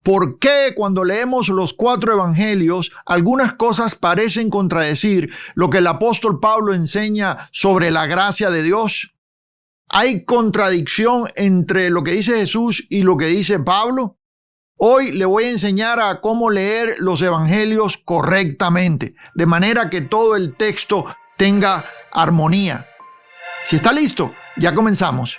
¿por qué cuando leemos los 4 evangelios algunas cosas parecen contradecir lo que el apóstol Pablo enseña sobre la gracia de Dios? ¿Hay contradicción entre lo que dice Jesús y lo que dice Pablo? Hoy le voy a enseñar a cómo leer los evangelios correctamente, de manera que todo el texto tenga armonía. Si está listo, ya comenzamos.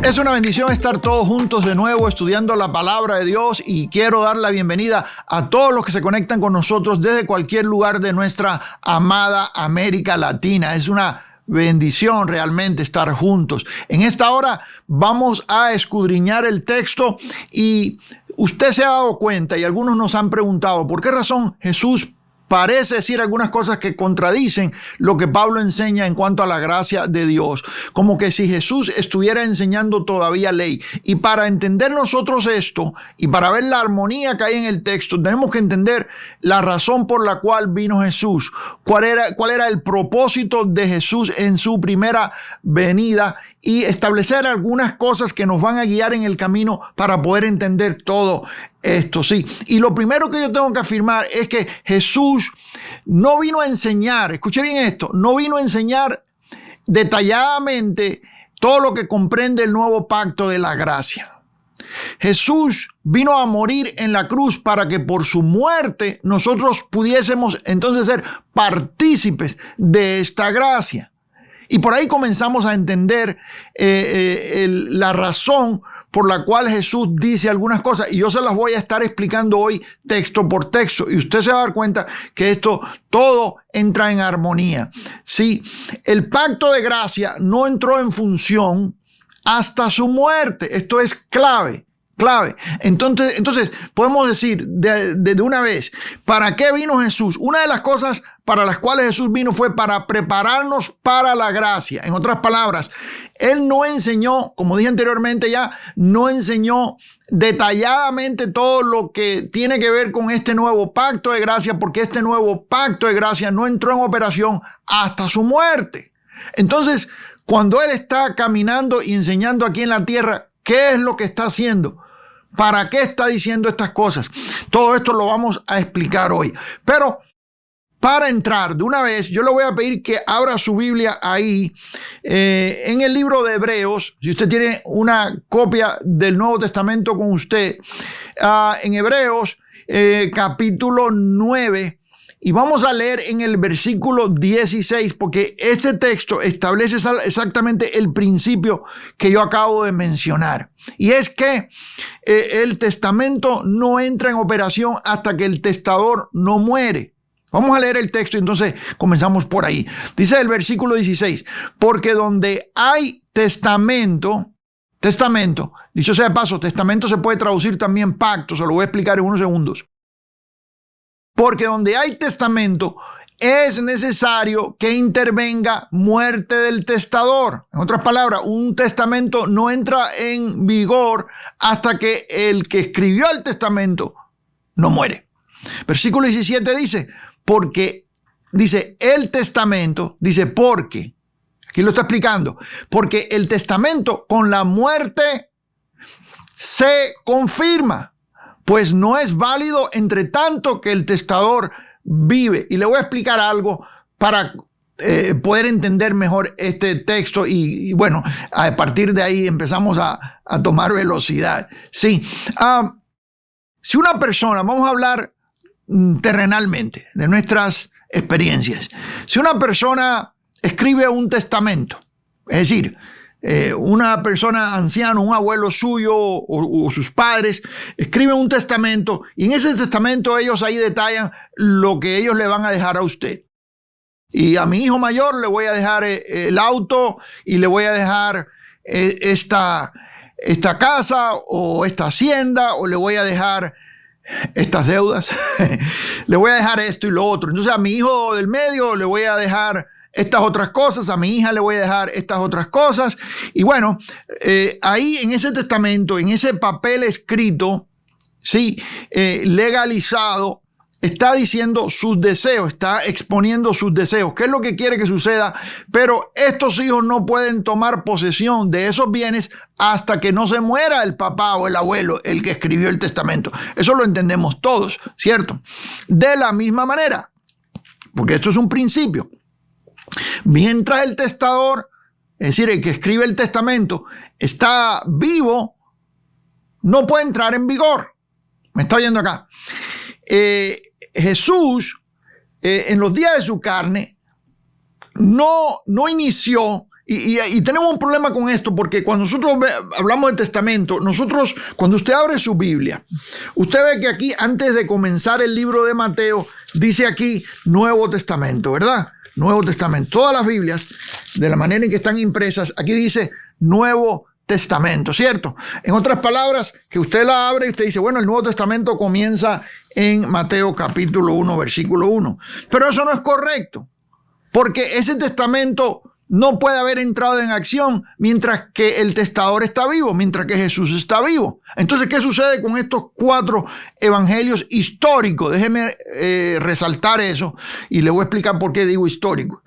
Es una bendición estar todos juntos de nuevo estudiando la palabra de Dios y quiero dar la bienvenida a todos los que se conectan con nosotros desde cualquier lugar de nuestra amada América Latina. Es una bendición realmente estar juntos. En esta hora vamos a escudriñar el texto y usted se ha dado cuenta y algunos nos han preguntado ¿por qué razón Jesús parece decir algunas cosas que contradicen lo que Pablo enseña en cuanto a la gracia de Dios? Como que si Jesús estuviera enseñando todavía ley. Y para entender nosotros esto y para ver la armonía que hay en el texto, tenemos que entender la razón por la cual vino Jesús. ¿Cuál era el propósito de Jesús en su primera venida? Y establecer algunas cosas que nos van a guiar en el camino para poder entender todo esto, sí. Y lo primero que yo tengo que afirmar es que Jesús no vino a enseñar, escuche bien esto, no vino a enseñar detalladamente todo lo que comprende el nuevo pacto de la gracia. Jesús vino a morir en la cruz para que por su muerte nosotros pudiésemos entonces ser partícipes de esta gracia. Y por ahí comenzamos a entender la razón por la cual Jesús dice algunas cosas. Y yo se las voy a estar explicando hoy texto por texto. Y usted se va a dar cuenta que esto todo entra en armonía. Sí, el pacto de gracia no entró en función hasta su muerte. Esto es clave. Entonces podemos decir de una vez, ¿para qué vino Jesús? Una de las cosas para las cuales Jesús vino fue para prepararnos para la gracia. En otras palabras, Él no enseñó, como dije anteriormente ya, no enseñó detalladamente todo lo que tiene que ver con este nuevo pacto de gracia, porque este nuevo pacto de gracia no entró en operación hasta su muerte. Entonces, cuando Él está caminando y enseñando aquí en la tierra, ¿qué es lo que está haciendo? ¿Para qué está diciendo estas cosas? Todo esto lo vamos a explicar hoy. Pero para entrar de una vez, yo le voy a pedir que abra su Biblia ahí en el libro de Hebreos. Si usted tiene una copia del Nuevo Testamento con usted, en Hebreos capítulo 9. Y vamos a leer en el versículo 16, porque este texto establece exactamente el principio que yo acabo de mencionar. Y es que el testamento no entra en operación hasta que el testador no muere. Vamos a leer el texto y entonces comenzamos por ahí. Dice el versículo 16, porque donde hay testamento, dicho sea de paso, testamento se puede traducir también pacto, se lo voy a explicar en unos segundos. Porque donde hay testamento es necesario que intervenga muerte del testador. En otras palabras, un testamento no entra en vigor hasta que el que escribió el testamento no muere. Versículo 17 dice, porque, dice el testamento, dice porque, aquí lo está explicando, porque el testamento con la muerte se confirma. Pues no es válido entre tanto que el testador vive. Y le voy a explicar algo para poder entender mejor este texto. Y bueno, a partir de ahí empezamos a tomar velocidad. Sí. Si una persona, vamos a hablar terrenalmente de nuestras experiencias. Si una persona escribe un testamento, es decir, una persona anciana, un abuelo suyo o sus padres escriben un testamento y en ese testamento ellos ahí detallan lo que ellos le van a dejar a usted. Y a mi hijo mayor le voy a dejar el auto y le voy a dejar esta casa o esta hacienda o le voy a dejar estas deudas, le voy a dejar esto y lo otro. Entonces a mi hijo del medio le voy a dejar estas otras cosas, a mi hija le voy a dejar estas otras cosas. Y bueno, ahí en ese testamento, en ese papel escrito, sí, legalizado, está diciendo sus deseos, está exponiendo sus deseos, qué es lo que quiere que suceda, pero estos hijos no pueden tomar posesión de esos bienes hasta que no se muera el papá o el abuelo, el que escribió el testamento. Eso lo entendemos todos, ¿cierto? De la misma manera, porque esto es un principio. Mientras el testador, es decir, el que escribe el testamento, está vivo, no puede entrar en vigor. ¿Me está oyendo acá? Jesús, en los días de su carne, no inició, y tenemos un problema con esto, porque cuando nosotros hablamos de testamento, cuando usted abre su Biblia, usted ve que aquí, antes de comenzar el libro de Mateo, dice aquí Nuevo Testamento, ¿verdad? Nuevo Testamento. Todas las Biblias, de la manera en que están impresas, aquí dice Nuevo Testamento, ¿cierto? En otras palabras, que usted la abre y usted dice, bueno, el Nuevo Testamento comienza en Mateo capítulo 1, versículo 1. Pero eso no es correcto, porque ese testamento no puede haber entrado en acción mientras que el testador está vivo, mientras que Jesús está vivo. Entonces, ¿qué sucede con estos 4 evangelios históricos? Déjeme resaltar eso y le voy a explicar por qué digo histórico.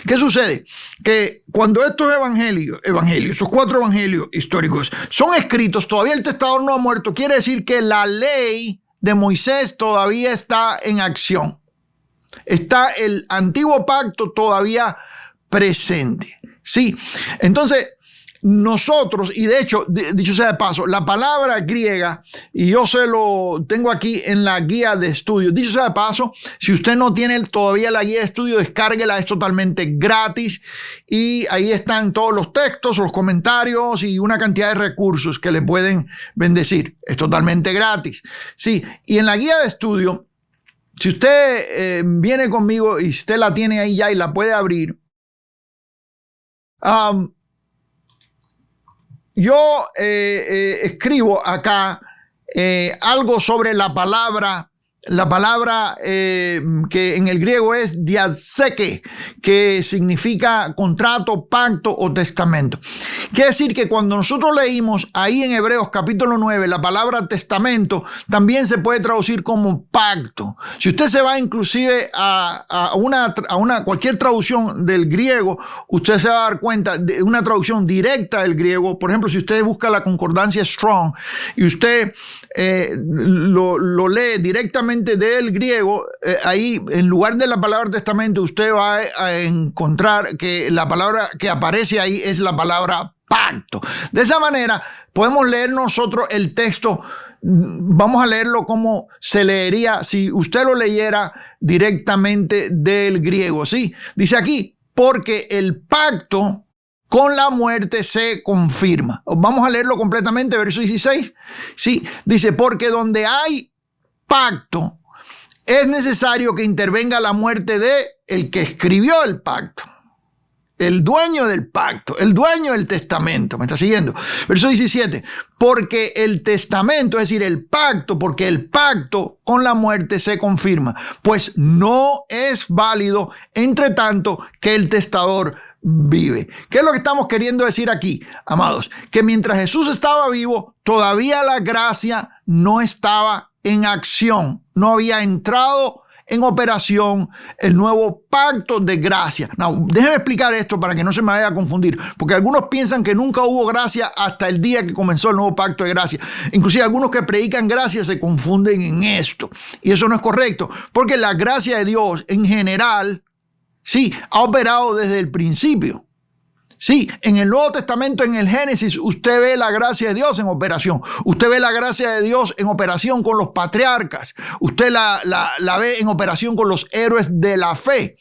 ¿Qué sucede? Que cuando estos evangelios, estos 4 evangelios históricos son escritos, todavía el testador no ha muerto, quiere decir que la ley de Moisés todavía está en acción. Está el antiguo pacto todavía presente. Sí, entonces nosotros, y de hecho, dicho sea de paso, la palabra griega, y yo se lo tengo aquí en la guía de estudio, dicho sea de paso, si usted no tiene todavía la guía de estudio, descárguela, es totalmente gratis, y ahí están todos los textos, los comentarios y una cantidad de recursos que le pueden bendecir. Es totalmente gratis. Sí, y en la guía de estudio, si usted viene conmigo y usted la tiene ahí ya y la puede abrir, yo escribo acá algo sobre la palabra que en el griego es diatseke, que significa contrato, pacto o testamento. Quiere decir que cuando nosotros leímos ahí en Hebreos capítulo 9 la palabra testamento, también se puede traducir como pacto. Si usted se va inclusive a cualquier traducción del griego, usted se va a dar cuenta de una traducción directa del griego. Por ejemplo, si usted busca la concordancia Strong y usted lo lee directamente del griego, ahí en lugar de la palabra testamento usted va a encontrar que la palabra que aparece ahí es la palabra pacto. De esa manera podemos leer nosotros el texto. Vamos a leerlo como se leería si usted lo leyera directamente del griego. ¿Sí? Dice aquí, porque el pacto con la muerte se confirma. Vamos a leerlo completamente, verso 16. Sí, dice, porque donde hay pacto, es necesario que intervenga la muerte de el que escribió el pacto. El dueño del pacto, el dueño del testamento. ¿Me está siguiendo? Verso 17. Porque el testamento, es decir, el pacto, porque el pacto con la muerte se confirma, pues no es válido entre tanto que el testador vive. ¿Qué es lo que estamos queriendo decir aquí, amados? Que mientras Jesús estaba vivo, todavía la gracia no estaba en acción, no había entrado en operación el nuevo pacto de gracia. No, déjenme explicar esto para que no se me vaya a confundir, porque algunos piensan que nunca hubo gracia hasta el día que comenzó el nuevo pacto de gracia. Inclusive algunos que predican gracia se confunden en esto, y eso no es correcto, porque la gracia de Dios en general, sí, ha operado desde el principio. Sí, en el Nuevo Testamento, en el Génesis, usted ve la gracia de Dios en operación. Usted ve la gracia de Dios en operación con los patriarcas. Usted la ve en operación con los héroes de la fe.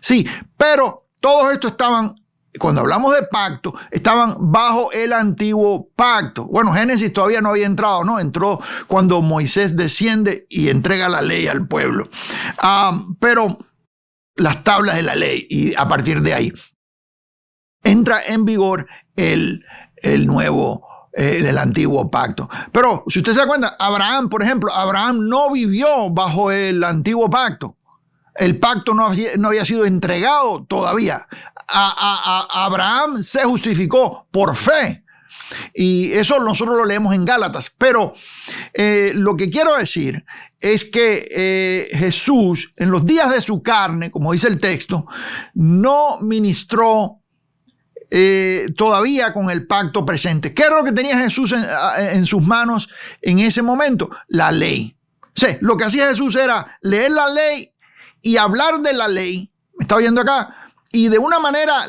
Sí, pero todos estos estaban, cuando hablamos de pacto, estaban bajo el antiguo pacto. Bueno, Génesis todavía no había entrado, ¿no? Entró cuando Moisés desciende y entrega la ley al pueblo. Pero las tablas de la ley, y a partir de ahí entra en vigor el nuevo, el antiguo pacto. Pero si usted se da cuenta, Abraham, por ejemplo, Abraham no vivió bajo el antiguo pacto. El pacto no había sido entregado todavía. Abraham se justificó por fe. Y eso nosotros lo leemos en Gálatas. Pero lo que quiero decir es que Jesús, en los días de su carne, como dice el texto, no ministró todavía con el pacto presente. ¿Qué era lo que tenía Jesús en sus manos en ese momento? La ley. O sea, lo que hacía Jesús era leer la ley y hablar de la ley. ¿Me está oyendo acá? Y de una manera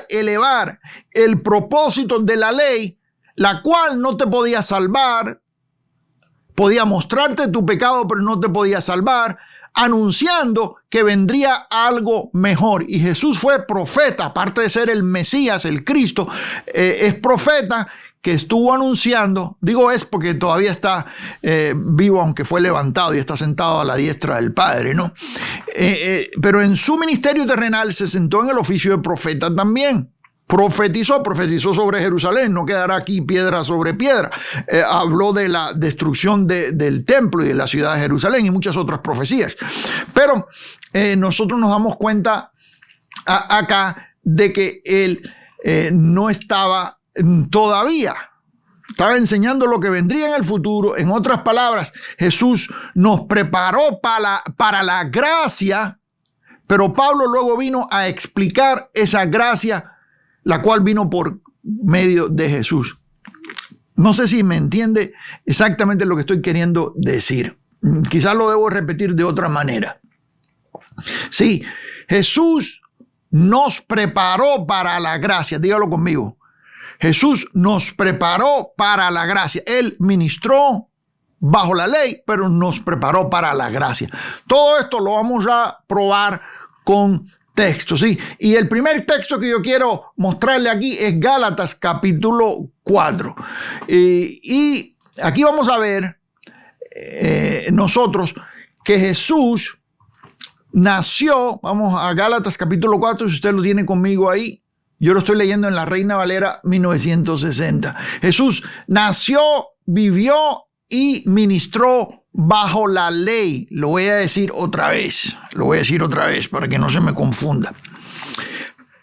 elevar el propósito de la ley, la cual no te podía salvar, podía mostrarte tu pecado, pero no te podía salvar, anunciando que vendría algo mejor. Y Jesús fue profeta, aparte de ser el Mesías, el Cristo, es profeta que estuvo anunciando, digo es porque todavía está vivo, aunque fue levantado y está sentado a la diestra del Padre, ¿no? Pero en su ministerio terrenal se sentó en el oficio de profeta también. Profetizó sobre Jerusalén, no quedará aquí piedra sobre piedra. Habló de la destrucción del templo y de la ciudad de Jerusalén y muchas otras profecías. Pero nosotros nos damos cuenta acá de que él no estaba todavía. Estaba enseñando lo que vendría en el futuro. En otras palabras, Jesús nos preparó para la gracia, pero Pablo luego vino a explicar esa gracia, la cual vino por medio de Jesús. No sé si me entiende exactamente lo que estoy queriendo decir. Quizás lo debo repetir de otra manera. Sí, Jesús nos preparó para la gracia. Dígalo conmigo. Jesús nos preparó para la gracia. Él ministró bajo la ley, pero nos preparó para la gracia. Todo esto lo vamos a probar con textos, ¿sí? Y el primer texto que yo quiero mostrarle aquí es Gálatas capítulo 4. Y aquí vamos a ver nosotros que Jesús nació. Vamos a Gálatas capítulo 4, si usted lo tiene conmigo ahí. Yo lo estoy leyendo en la Reina Valera 1960. Jesús nació, vivió y ministró bajo la ley. Lo voy a decir otra vez. Lo voy a decir otra vez para que no se me confunda.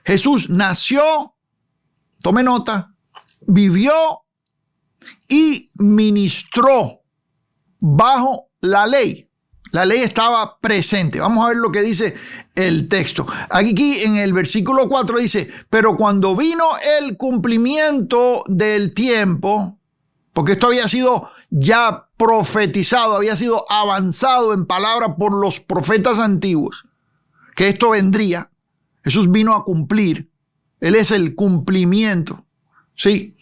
Jesús nació, tome nota, vivió y ministró bajo la ley. La ley estaba presente. Vamos a ver lo que dice el texto. Aquí en el versículo 4 dice, pero cuando vino el cumplimiento del tiempo, porque esto había sido ya profetizado, había sido avanzado en palabra por los profetas antiguos, que esto vendría. Jesús vino a cumplir. Él es el cumplimiento. Sí.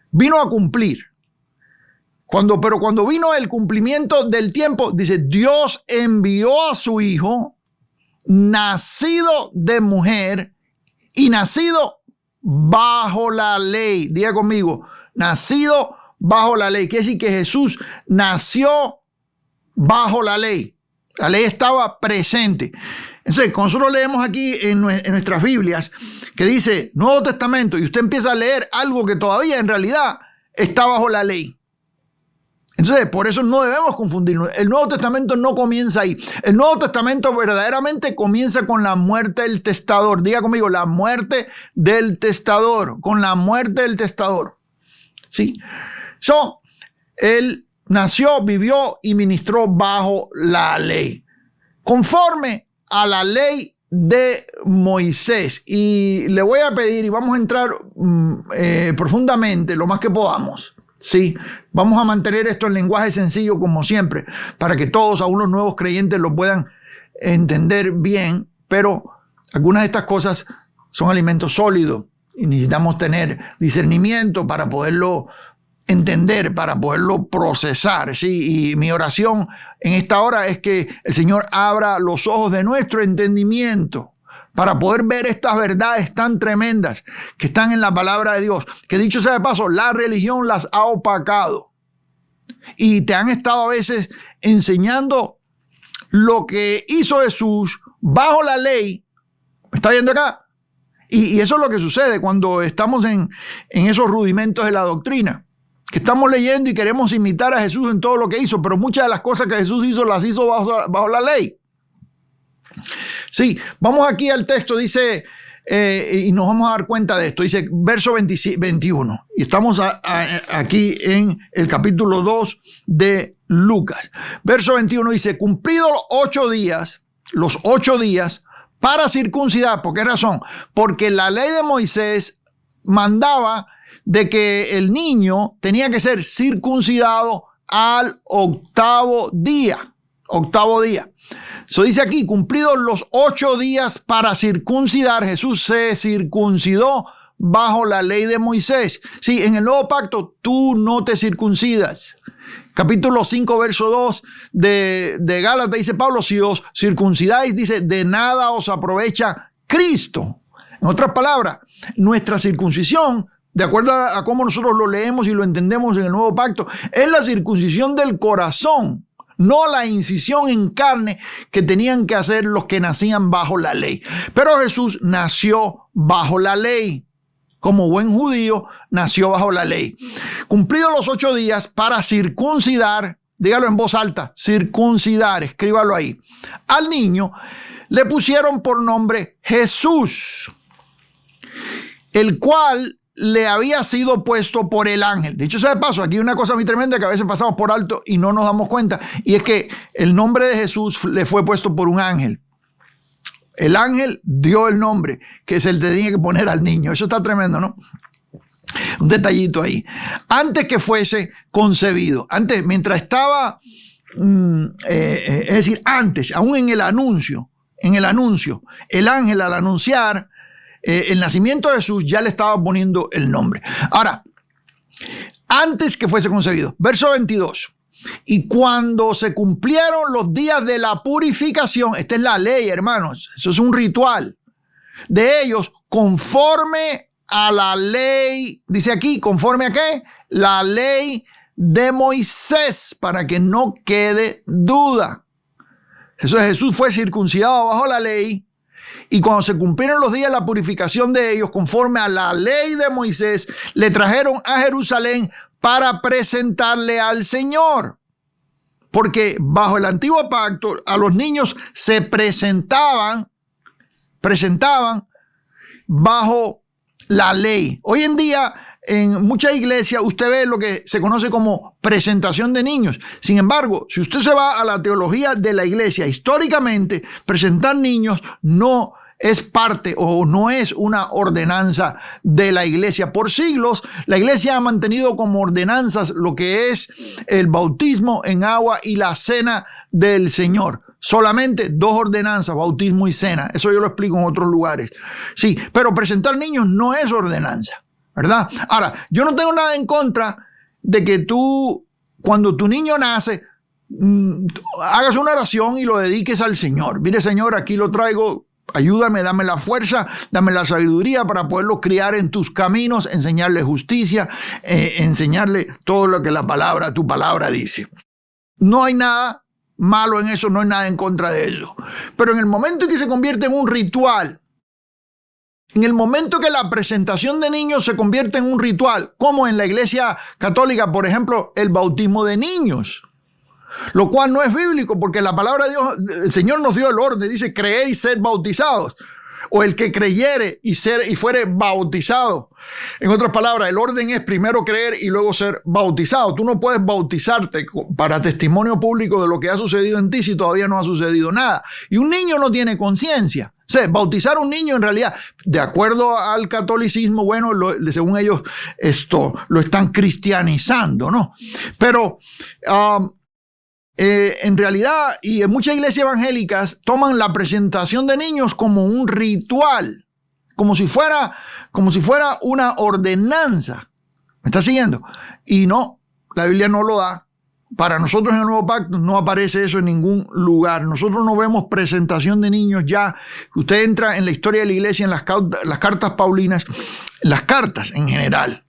Vino a cumplir. Pero cuando vino el cumplimiento del tiempo, dice, Dios envió a su Hijo, nacido de mujer y nacido bajo la ley. Diga conmigo, nacido bajo la ley. Quiere decir que Jesús nació bajo la ley. La ley estaba presente. Entonces, cuando nosotros leemos aquí en nuestras Biblias, que dice Nuevo Testamento, y usted empieza a leer algo que todavía en realidad está bajo la ley. Entonces, por eso no debemos confundirnos. El Nuevo Testamento no comienza ahí. El Nuevo Testamento verdaderamente comienza con la muerte del testador. Diga conmigo, la muerte del testador. Con la muerte del testador. ¿Sí? Él nació, vivió y ministró bajo la ley. Conforme a la ley de Moisés. Y le voy a pedir, y vamos a entrar profundamente lo más que podamos. Sí, vamos a mantener esto en lenguaje sencillo como siempre, para que todos, aún los nuevos creyentes, lo puedan entender bien, pero algunas de estas cosas son alimentos sólidos y necesitamos tener discernimiento para poderlo entender, para poderlo procesar, ¿sí? Y mi oración en esta hora es que el Señor abra los ojos de nuestro entendimiento para poder ver estas verdades tan tremendas que están en la palabra de Dios, que dicho sea de paso, la religión las ha opacado y te han estado a veces enseñando lo que hizo Jesús bajo la ley. ¿Me está viendo acá? Y eso es lo que sucede cuando estamos en esos rudimentos de la doctrina, que estamos leyendo y queremos imitar a Jesús en todo lo que hizo, pero muchas de las cosas que Jesús hizo las hizo bajo la ley. Sí, vamos aquí al texto, dice y nos vamos a dar cuenta de esto. Dice verso 21. Y estamos aquí en el capítulo 2 de Lucas. Verso 21 dice, cumplidos los 8 días para circuncidar. ¿Por qué razón? Porque la ley de Moisés mandaba de que el niño tenía que ser circuncidado al octavo día. Eso dice aquí, cumplidos los 8 días para circuncidar, Jesús se circuncidó bajo la ley de Moisés. Sí, en el nuevo pacto tú no te circuncidas. Capítulo 5, verso 2 de Gálatas dice Pablo, si os circuncidáis, dice, de nada os aprovecha Cristo. En otras palabras, nuestra circuncisión, de acuerdo a cómo nosotros lo leemos y lo entendemos en el nuevo pacto, es la circuncisión del corazón, no la incisión en carne que tenían que hacer los que nacían bajo la ley. Pero Jesús nació bajo la ley. Como buen judío, nació bajo la ley. Cumplidos los 8 días para circuncidar, dígalo en voz alta, circuncidar, escríbalo ahí. Al niño le pusieron por nombre Jesús, el cual le había sido puesto por el ángel. Dicho sea de paso, aquí hay una cosa muy tremenda que a veces pasamos por alto y no nos damos cuenta, y es que el nombre de Jesús le fue puesto por un ángel. El ángel dio el nombre que se le tenía que poner al niño. Eso está tremendo, ¿no? Un detallito ahí. Antes que fuese concebido, antes, mientras estaba, es decir, antes, aún en el anuncio, el ángel al anunciar el nacimiento de Jesús ya le estaba poniendo el nombre. Ahora, antes que fuese concebido, verso 22. Y cuando se cumplieron los días de la purificación, esta es la ley, hermanos, eso es un ritual de ellos, conforme a la ley, dice aquí, ¿conforme a qué? La ley de Moisés, para que no quede duda. Jesús fue circuncidado bajo la ley. Y cuando se cumplieron los días de la purificación de ellos, conforme a la ley de Moisés, le trajeron a Jerusalén para presentarle al Señor. Porque bajo el antiguo pacto, a los niños se presentaban bajo la ley. Hoy en día, en muchas iglesias, usted ve lo que se conoce como presentación de niños. Sin embargo, si usted se va a la teología de la iglesia, históricamente, presentar niños no es parte o no es una ordenanza de la iglesia. Por siglos, la iglesia ha mantenido como ordenanzas lo que es el bautismo en agua y la cena del Señor. Solamente 2 ordenanzas, bautismo y cena. Eso yo lo explico en otros lugares. Sí, pero presentar niños no es ordenanza, ¿verdad? Ahora, yo no tengo nada en contra de que tú, cuando tu niño nace, hagas una oración y lo dediques al Señor. Mire, Señor, aquí lo traigo. Ayúdame, dame la fuerza, dame la sabiduría para poderlo criar en tus caminos, enseñarle justicia, enseñarle todo lo que tu palabra dice. No hay nada malo en eso, no hay nada en contra de eso. Pero en el momento en que se convierte en un ritual, en el momento que la presentación de niños se convierte en un ritual, como en la iglesia católica, por ejemplo, el bautismo de niños, lo cual no es bíblico, porque la palabra de Dios, el Señor nos dio el orden, dice creer y ser bautizados, o el que creyere y fuere bautizado. En otras palabras, el orden es primero creer y luego ser bautizado. Tú no puedes bautizarte para testimonio público de lo que ha sucedido en ti si todavía no ha sucedido nada. Y un niño no tiene conciencia. O sea, bautizar a un niño en realidad, de acuerdo al catolicismo, bueno, según ellos, esto lo están cristianizando, ¿no? Pero en realidad, y en muchas iglesias evangélicas toman la presentación de niños como un ritual, como si fuera una ordenanza. ¿Me está siguiendo? Y no, la Biblia no lo da. Para nosotros en el Nuevo Pacto no aparece eso en ningún lugar. Nosotros no vemos presentación de niños ya. Usted entra en la historia de la iglesia, en las cartas paulinas, las cartas en general.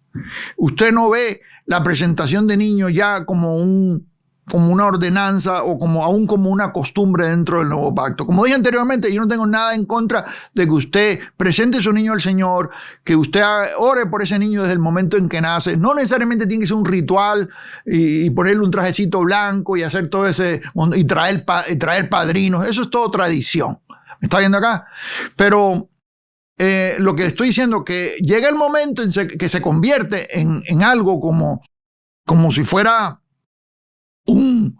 Usted no ve la presentación de niños ya como una ordenanza o aún como una costumbre dentro del Nuevo Pacto. Como dije anteriormente, yo no tengo nada en contra de que usted presente a su niño al Señor, que usted ore por ese niño desde el momento en que nace. No necesariamente tiene que ser un ritual y ponerle un trajecito blanco y hacer todo ese y traer padrinos. Eso es todo tradición. ¿Me está viendo acá? Pero lo que estoy diciendo, que llega el momento en que se convierte en algo como si fuera un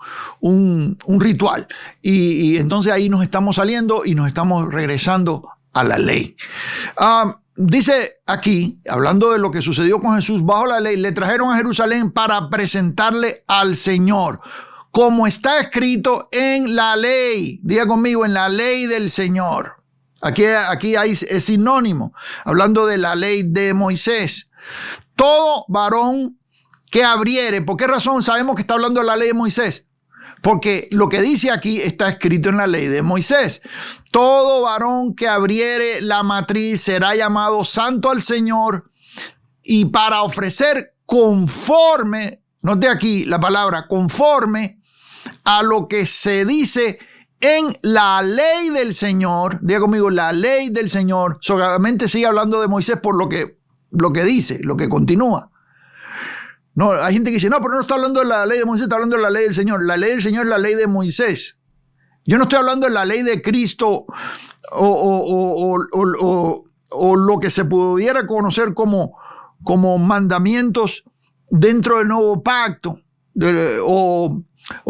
ritual. Y entonces ahí nos estamos saliendo y nos estamos regresando a la ley. Dice aquí, hablando de lo que sucedió con Jesús bajo la ley, le trajeron a Jerusalén para presentarle al Señor, como está escrito en la ley. Diga conmigo, en la ley del Señor. Aquí es sinónimo, hablando de la ley de Moisés. Todo varón que abriere. ¿Por qué razón sabemos que está hablando de la ley de Moisés? Porque lo que dice aquí está escrito en la ley de Moisés. Todo varón que abriere la matriz será llamado santo al Señor, y para ofrecer conforme, note aquí la palabra conforme a lo que se dice en la ley del Señor. Diga conmigo, la ley del Señor. Solamente sigue hablando de Moisés por lo que dice, lo que continúa. No, hay gente que dice, no, pero no está hablando de la ley de Moisés, está hablando de la ley del Señor. La ley del Señor es la ley de Moisés. Yo no estoy hablando de la ley de Cristo o lo que se pudiera conocer como mandamientos dentro del nuevo pacto, o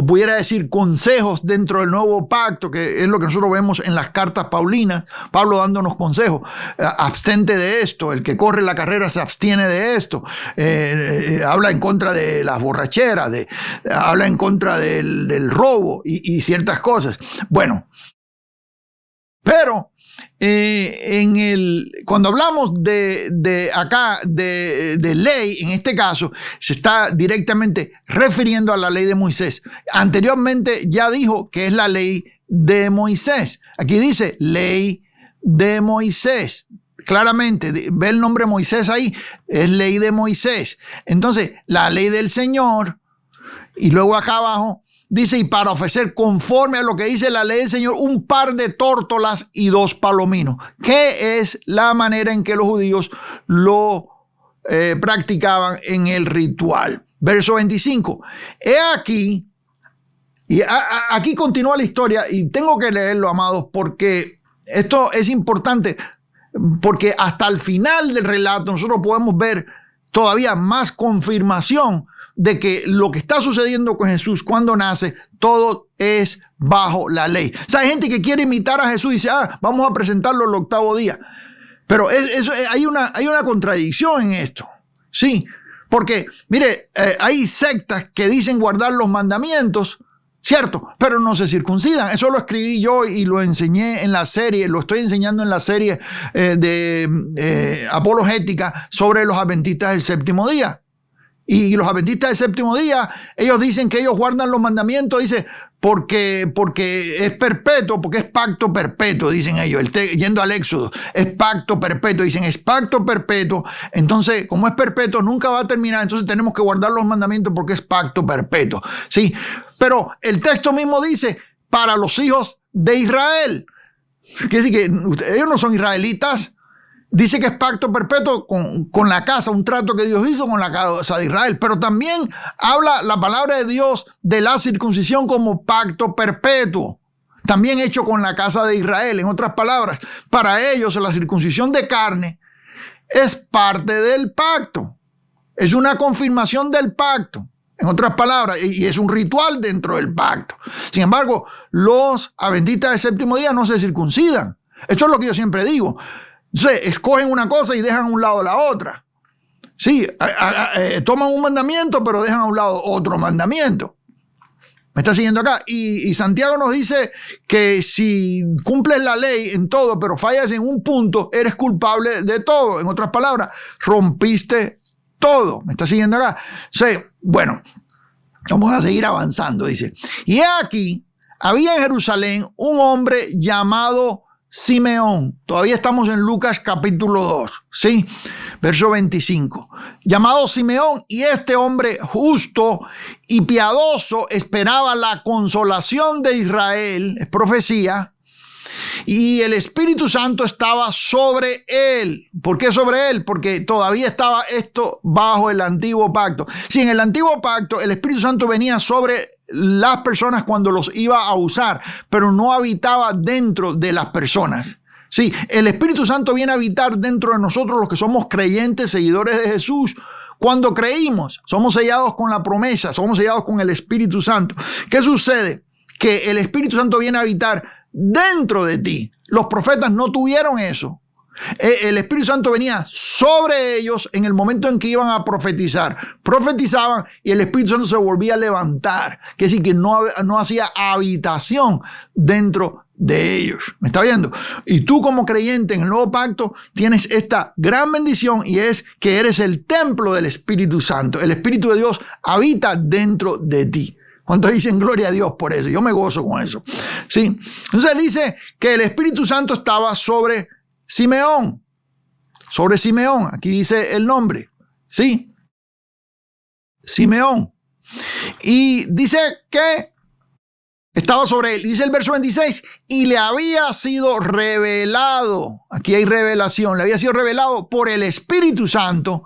pudiera decir consejos dentro del nuevo pacto, que es lo que nosotros vemos en las cartas paulinas, Pablo dándonos consejos. Abstente de esto, el que corre la carrera se abstiene de esto, habla en contra de las borracheras, habla en contra del robo y ciertas cosas. Bueno, pero cuando hablamos de ley, en este caso, se está directamente refiriendo a la ley de Moisés. Anteriormente ya dijo que es la ley de Moisés. Aquí dice ley de Moisés. Claramente, ve el nombre Moisés ahí, es ley de Moisés. Entonces, la ley del Señor, y luego acá abajo, dice, y para ofrecer conforme a lo que dice la ley del Señor, un par de tórtolas y 2 palominos, que es la manera en que los judíos lo practicaban en el ritual. Verso 25. He aquí, y aquí continúa la historia, y tengo que leerlo, amados, porque esto es importante, porque hasta el final del relato nosotros podemos ver todavía más confirmación de que lo que está sucediendo con Jesús cuando nace, todo es bajo la ley. O sea, hay gente que quiere imitar a Jesús y dice, vamos a presentarlo el 8º día. Pero hay una contradicción en esto. Sí, porque, mire, hay sectas que dicen guardar los mandamientos, ¿cierto? Pero no se circuncidan. Eso lo escribí yo y lo enseñé en la serie, lo estoy enseñando en la serie de apologética sobre los adventistas del séptimo día. Y los adventistas del séptimo día, ellos dicen que ellos guardan los mandamientos, dice, porque es perpetuo, porque es pacto perpetuo, dicen ellos, yendo al Éxodo, es pacto perpetuo, dicen, es pacto perpetuo, entonces, como es perpetuo, nunca va a terminar, entonces tenemos que guardar los mandamientos porque es pacto perpetuo, ¿sí? Pero el texto mismo dice, para los hijos de Israel, quiere decir que ellos no son israelitas. Dice que es pacto perpetuo con la casa, un trato que Dios hizo con la casa de Israel. Pero también habla la palabra de Dios de la circuncisión como pacto perpetuo. También hecho con la casa de Israel. En otras palabras, para ellos la circuncisión de carne es parte del pacto. Es una confirmación del pacto. En otras palabras, y es un ritual dentro del pacto. Sin embargo, los adventistas del séptimo día no se circuncidan. Eso es lo que yo siempre digo. Entonces, escogen una cosa y dejan a un lado la otra. Sí, toman un mandamiento, pero dejan a un lado otro mandamiento. ¿Me está siguiendo acá? Y Santiago nos dice que si cumples la ley en todo, pero fallas en un punto, eres culpable de todo. En otras palabras, rompiste todo. ¿Me está siguiendo acá? Sí, bueno, vamos a seguir avanzando, dice. Y aquí, había en Jerusalén un hombre llamado Simeón. Todavía estamos en Lucas capítulo 2, ¿sí? Verso 25. Llamado Simeón, y este hombre justo y piadoso esperaba la consolación de Israel, es profecía, y el Espíritu Santo estaba sobre él. ¿Por qué sobre él? Porque todavía estaba esto bajo el antiguo pacto. Sí, en el antiguo pacto el Espíritu Santo venía sobre las personas cuando los iba a usar, pero no habitaba dentro de las personas. Sí, el Espíritu Santo viene a habitar dentro de nosotros los que somos creyentes, seguidores de Jesús. Cuando creímos, somos sellados con la promesa, somos sellados con el Espíritu Santo. ¿Qué sucede? Que el Espíritu Santo viene a habitar dentro de ti. Los profetas no tuvieron eso. El Espíritu Santo venía sobre ellos en el momento en que iban a profetizar. Profetizaban y el Espíritu Santo se volvía a levantar. Que decir que no hacía habitación dentro de ellos. ¿Me está viendo? Y tú como creyente en el nuevo pacto tienes esta gran bendición y es que eres el templo del Espíritu Santo. El Espíritu de Dios habita dentro de ti. ¿Cuántos dicen gloria a Dios por eso? Yo me gozo con eso. ¿Sí? Entonces dice que el Espíritu Santo estaba sobre Simeón. Sobre Simeón. Aquí dice el nombre. ¿Sí? Simeón. Y dice que estaba sobre él. Dice el verso 26. Y le había sido revelado. Aquí hay revelación. Le había sido revelado por el Espíritu Santo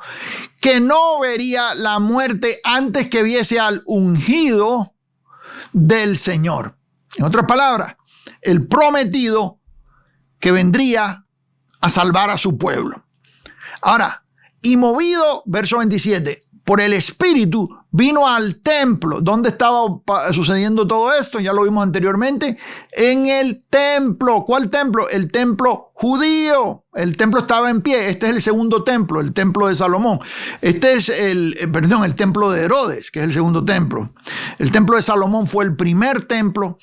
que no vería la muerte antes que viese al ungido del Señor. En otras palabras, el prometido que vendría a salvar a su pueblo. Ahora, y movido, verso 27, por el Espíritu, vino al templo. ¿Dónde estaba sucediendo todo esto? Ya lo vimos anteriormente. En el templo. ¿Cuál templo? El templo judío. El templo estaba en pie. Este es el segundo templo, el templo de Salomón. Este es el templo de Herodes, que es el segundo templo. El templo de Salomón fue el primer templo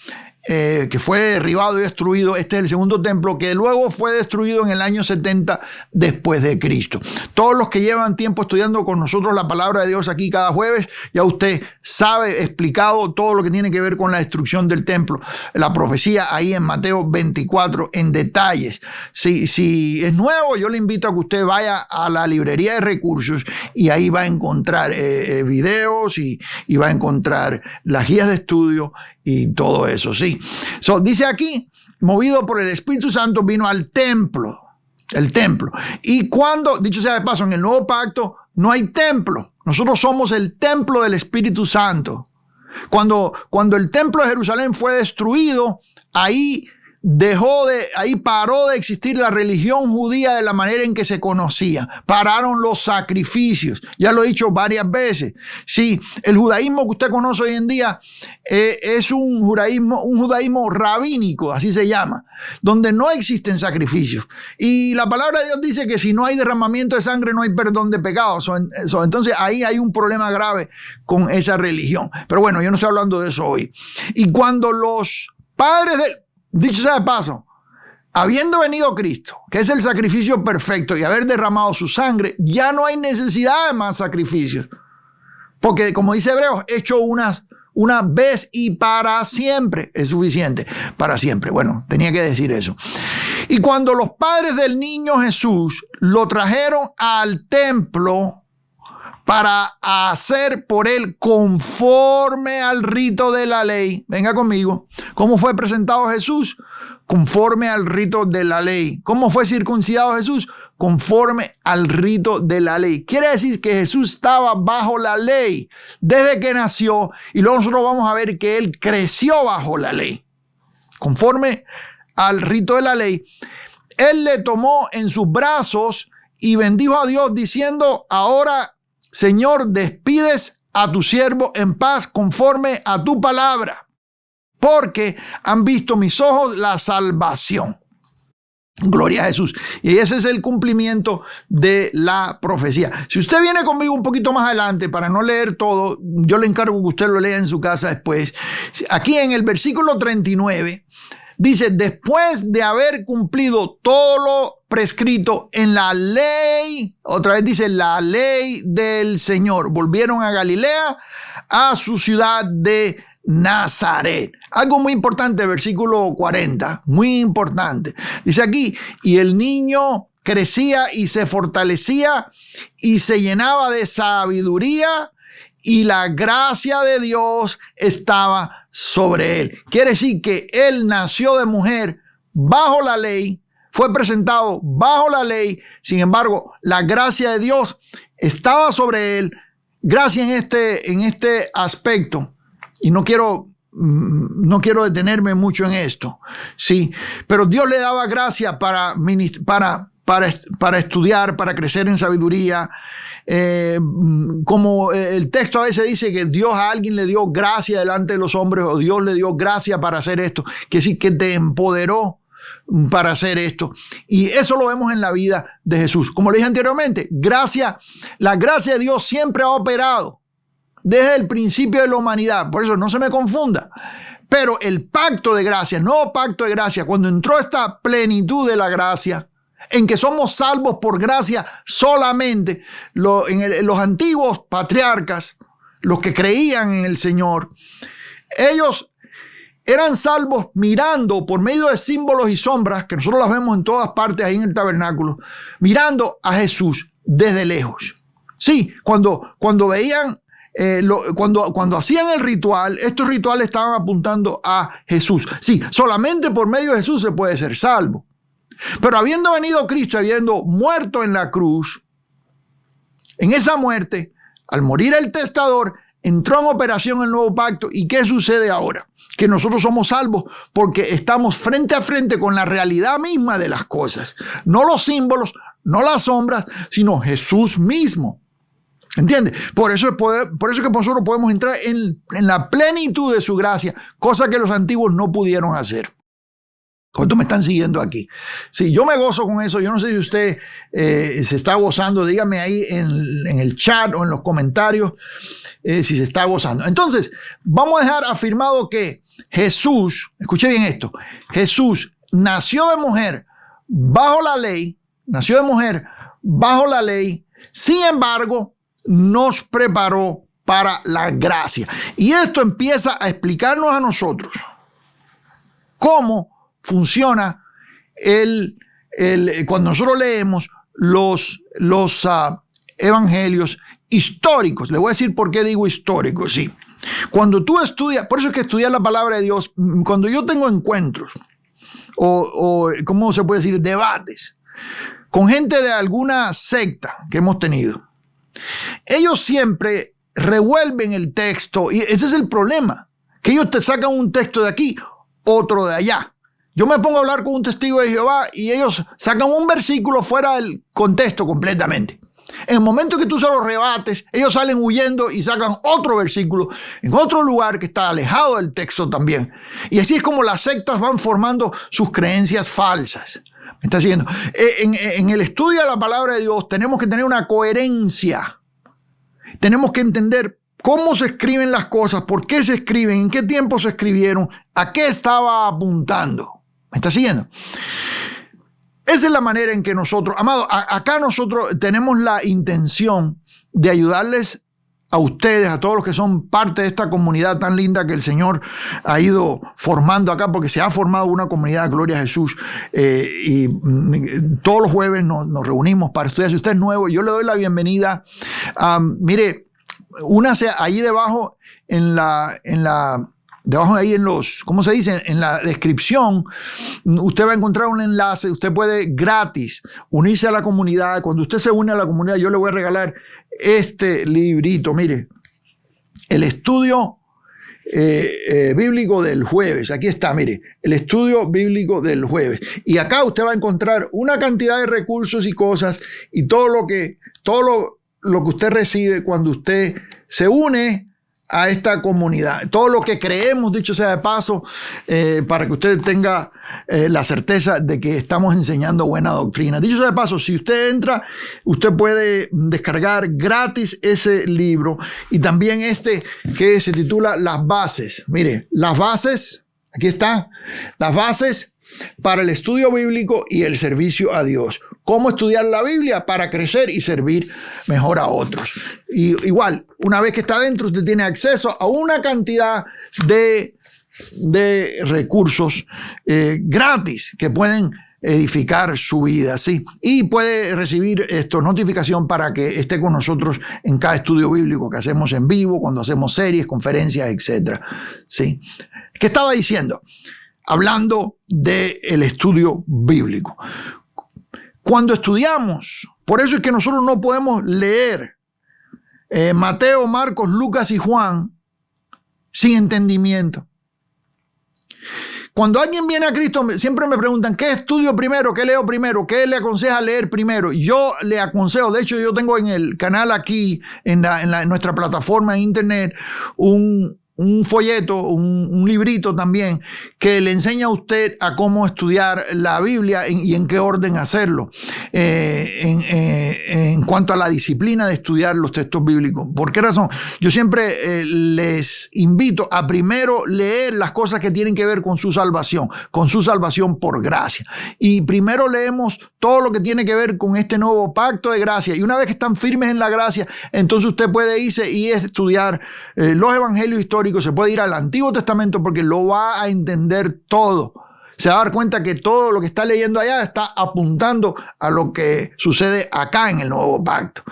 que fue derribado y destruido. Este es el segundo templo que luego fue destruido en el año 70 después de Cristo. Todos los que llevan tiempo estudiando con nosotros la palabra de Dios aquí cada jueves, ya usted sabe, explicado todo lo que tiene que ver con la destrucción del templo, la profecía ahí en Mateo 24 en detalles. Si es nuevo, yo le invito a que usted vaya a la librería de recursos y ahí va a encontrar videos y va a encontrar las guías de estudio y todo eso, sí. Dice aquí, movido por el Espíritu Santo, vino al templo. El templo. Y cuando, dicho sea de paso, en el nuevo pacto no hay templo. Nosotros somos el templo del Espíritu Santo. Cuando el templo de Jerusalén fue destruido, ahí paró de existir la religión judía de la manera en que se conocía. Pararon los sacrificios. Ya lo he dicho varias veces. Sí, el judaísmo que usted conoce hoy en día es un judaísmo rabínico, así se llama, donde no existen sacrificios. Y la palabra de Dios dice que si no hay derramamiento de sangre, no hay perdón de pecados. Entonces ahí hay un problema grave con esa religión. Pero bueno, yo no estoy hablando de eso hoy. Y cuando los padres dicho sea de paso, habiendo venido Cristo, que es el sacrificio perfecto, y haber derramado su sangre, ya no hay necesidad de más sacrificios. Porque, como dice Hebreos, hecho una vez y para siempre es suficiente. Para siempre. Bueno, tenía que decir eso. Y cuando los padres del niño Jesús lo trajeron al templo para hacer por él conforme al rito de la ley. Venga conmigo. ¿Cómo fue presentado Jesús? Conforme al rito de la ley. ¿Cómo fue circuncidado Jesús? Conforme al rito de la ley. Quiere decir que Jesús estaba bajo la ley desde que nació y luego nosotros vamos a ver que él creció bajo la ley. Conforme al rito de la ley. Él le tomó en sus brazos y bendijo a Dios diciendo, ahora Señor, despides a tu siervo en paz conforme a tu palabra, porque han visto mis ojos la salvación. Gloria a Jesús. Y ese es el cumplimiento de la profecía. Si usted viene conmigo un poquito más adelante, para no leer todo, yo le encargo que usted lo lea en su casa después. Aquí en el versículo 39, dice, después de haber cumplido todo lo prescrito en la ley, otra vez dice la ley del Señor, volvieron a Galilea, a su ciudad de Nazaret. Algo muy importante, versículo 40, muy importante. Dice aquí, y el niño crecía y se fortalecía y se llenaba de sabiduría y la gracia de Dios estaba sobre él. Quiere decir que él nació de mujer bajo la ley, fue presentado bajo la ley, sin embargo, la gracia de Dios estaba sobre él. Gracia en este aspecto, y no quiero no quiero detenerme mucho en esto, sí, pero Dios le daba gracia para estudiar, para crecer en sabiduría. Como el texto a veces dice que Dios a alguien le dio gracia delante de los hombres, o Dios le dio gracia para hacer esto, que sí, que te empoderó para hacer esto. Y eso lo vemos en la vida de Jesús. Como le dije anteriormente, la gracia de Dios siempre ha operado desde el principio de la humanidad. Por eso no se me confunda. Pero el pacto de gracia, el nuevo pacto de gracia, cuando entró esta plenitud de la gracia, en que somos salvos por gracia solamente, los antiguos patriarcas, los que creían en el Señor, ellos eran salvos mirando por medio de símbolos y sombras, que nosotros las vemos en todas partes ahí en el tabernáculo, mirando a Jesús desde lejos. Sí, cuando veían, cuando hacían el ritual, estos rituales estaban apuntando a Jesús. Sí, solamente por medio de Jesús se puede ser salvo. Pero habiendo venido Cristo, habiendo muerto en la cruz, en esa muerte, al morir el testador, entró en operación el nuevo pacto. ¿Y qué sucede ahora? Que nosotros somos salvos porque estamos frente a frente con la realidad misma de las cosas. No los símbolos, no las sombras, sino Jesús mismo. ¿Entiendes? Por eso es que nosotros podemos entrar en la plenitud de su gracia, cosa que los antiguos no pudieron hacer. ¿Cuántos me están siguiendo aquí? Sí, yo me gozo con eso. Yo no sé si usted se está gozando. Dígame ahí en el chat o en los comentarios si se está gozando. Entonces, vamos a dejar afirmado que Jesús, escuche bien esto, Jesús nació de mujer bajo la ley, sin embargo, nos preparó para la gracia. Y esto empieza a explicarnos a nosotros cómo funciona cuando nosotros leemos los evangelios históricos. Le voy a decir por qué digo históricos, sí. Cuando tú estudias, por eso es que estudiar la palabra de Dios, cuando yo tengo encuentros o ¿cómo se puede decir? Debates con gente de alguna secta que hemos tenido, ellos siempre revuelven el texto y ese es el problema, que ellos te sacan un texto de aquí, otro de allá. Yo me pongo a hablar con un testigo de Jehová y ellos sacan un versículo fuera del contexto completamente. En el momento que tú se los rebates, ellos salen huyendo y sacan otro versículo en otro lugar que está alejado del texto también. Y así es como las sectas van formando sus creencias falsas. ¿Me está siguiendo? En el estudio de la palabra de Dios tenemos que tener una coherencia. Tenemos que entender cómo se escriben las cosas, por qué se escriben, en qué tiempo se escribieron, a qué estaba apuntando. ¿Me está siguiendo? Esa es la manera en que nosotros, amados, acá nosotros tenemos la intención de ayudarles a ustedes, a todos los que son parte de esta comunidad tan linda que el Señor ha ido formando acá, porque se ha formado una comunidad, gloria a Jesús, y todos los jueves nos reunimos para estudiar. Si usted es nuevo, yo le doy la bienvenida. Mire, únase ahí debajo debajo ahí en los, ¿cómo se dice? En la descripción, usted va a encontrar un enlace. Usted puede gratis unirse a la comunidad. Cuando usted se une a la comunidad, yo le voy a regalar este librito. Mire, el estudio bíblico del jueves. Aquí está, mire, el estudio bíblico del jueves. Y acá usted va a encontrar una cantidad de recursos y cosas y todo lo que usted recibe cuando usted se une a esta comunidad. Todo lo que creemos, dicho sea de paso, para que usted tenga la certeza de que estamos enseñando buena doctrina. Dicho sea de paso, si usted entra, usted puede descargar gratis ese libro y también este que se titula Las Bases. Mire, las bases, aquí está, las bases para el estudio bíblico y el servicio a Dios. Cómo estudiar la Biblia para crecer y servir mejor a otros. Y igual, una vez que está dentro, usted tiene acceso a una cantidad de recursos gratis que pueden edificar su vida, ¿sí? Y puede recibir notificación para que esté con nosotros en cada estudio bíblico que hacemos en vivo, cuando hacemos series, conferencias, etc. ¿Sí? ¿Qué estaba diciendo? Hablando del estudio bíblico. Cuando estudiamos, por eso es que nosotros no podemos leer Mateo, Marcos, Lucas y Juan sin entendimiento. cuando alguien viene a Cristo, siempre me preguntan, ¿qué estudio primero? ¿Qué leo primero? ¿Qué le aconseja leer primero? Yo le aconsejo, de hecho yo tengo en el canal aquí, en nuestra plataforma en internet, un folleto, un librito también, que le enseña a usted a cómo estudiar la Biblia y en qué orden hacerlo, en cuanto a la disciplina de estudiar los textos bíblicos. ¿Por qué razón? Yo siempre les invito a primero leer las cosas que tienen que ver con su salvación por gracia. Y primero leemos todo lo que tiene que ver con este nuevo pacto de gracia. Y una vez que están firmes en la gracia, entonces usted puede irse y estudiar los evangelios históricos. Se puede ir al Antiguo Testamento porque lo va a entender todo. Se va a dar cuenta que todo lo que está leyendo allá está apuntando a lo que sucede acá en el nuevo pacto.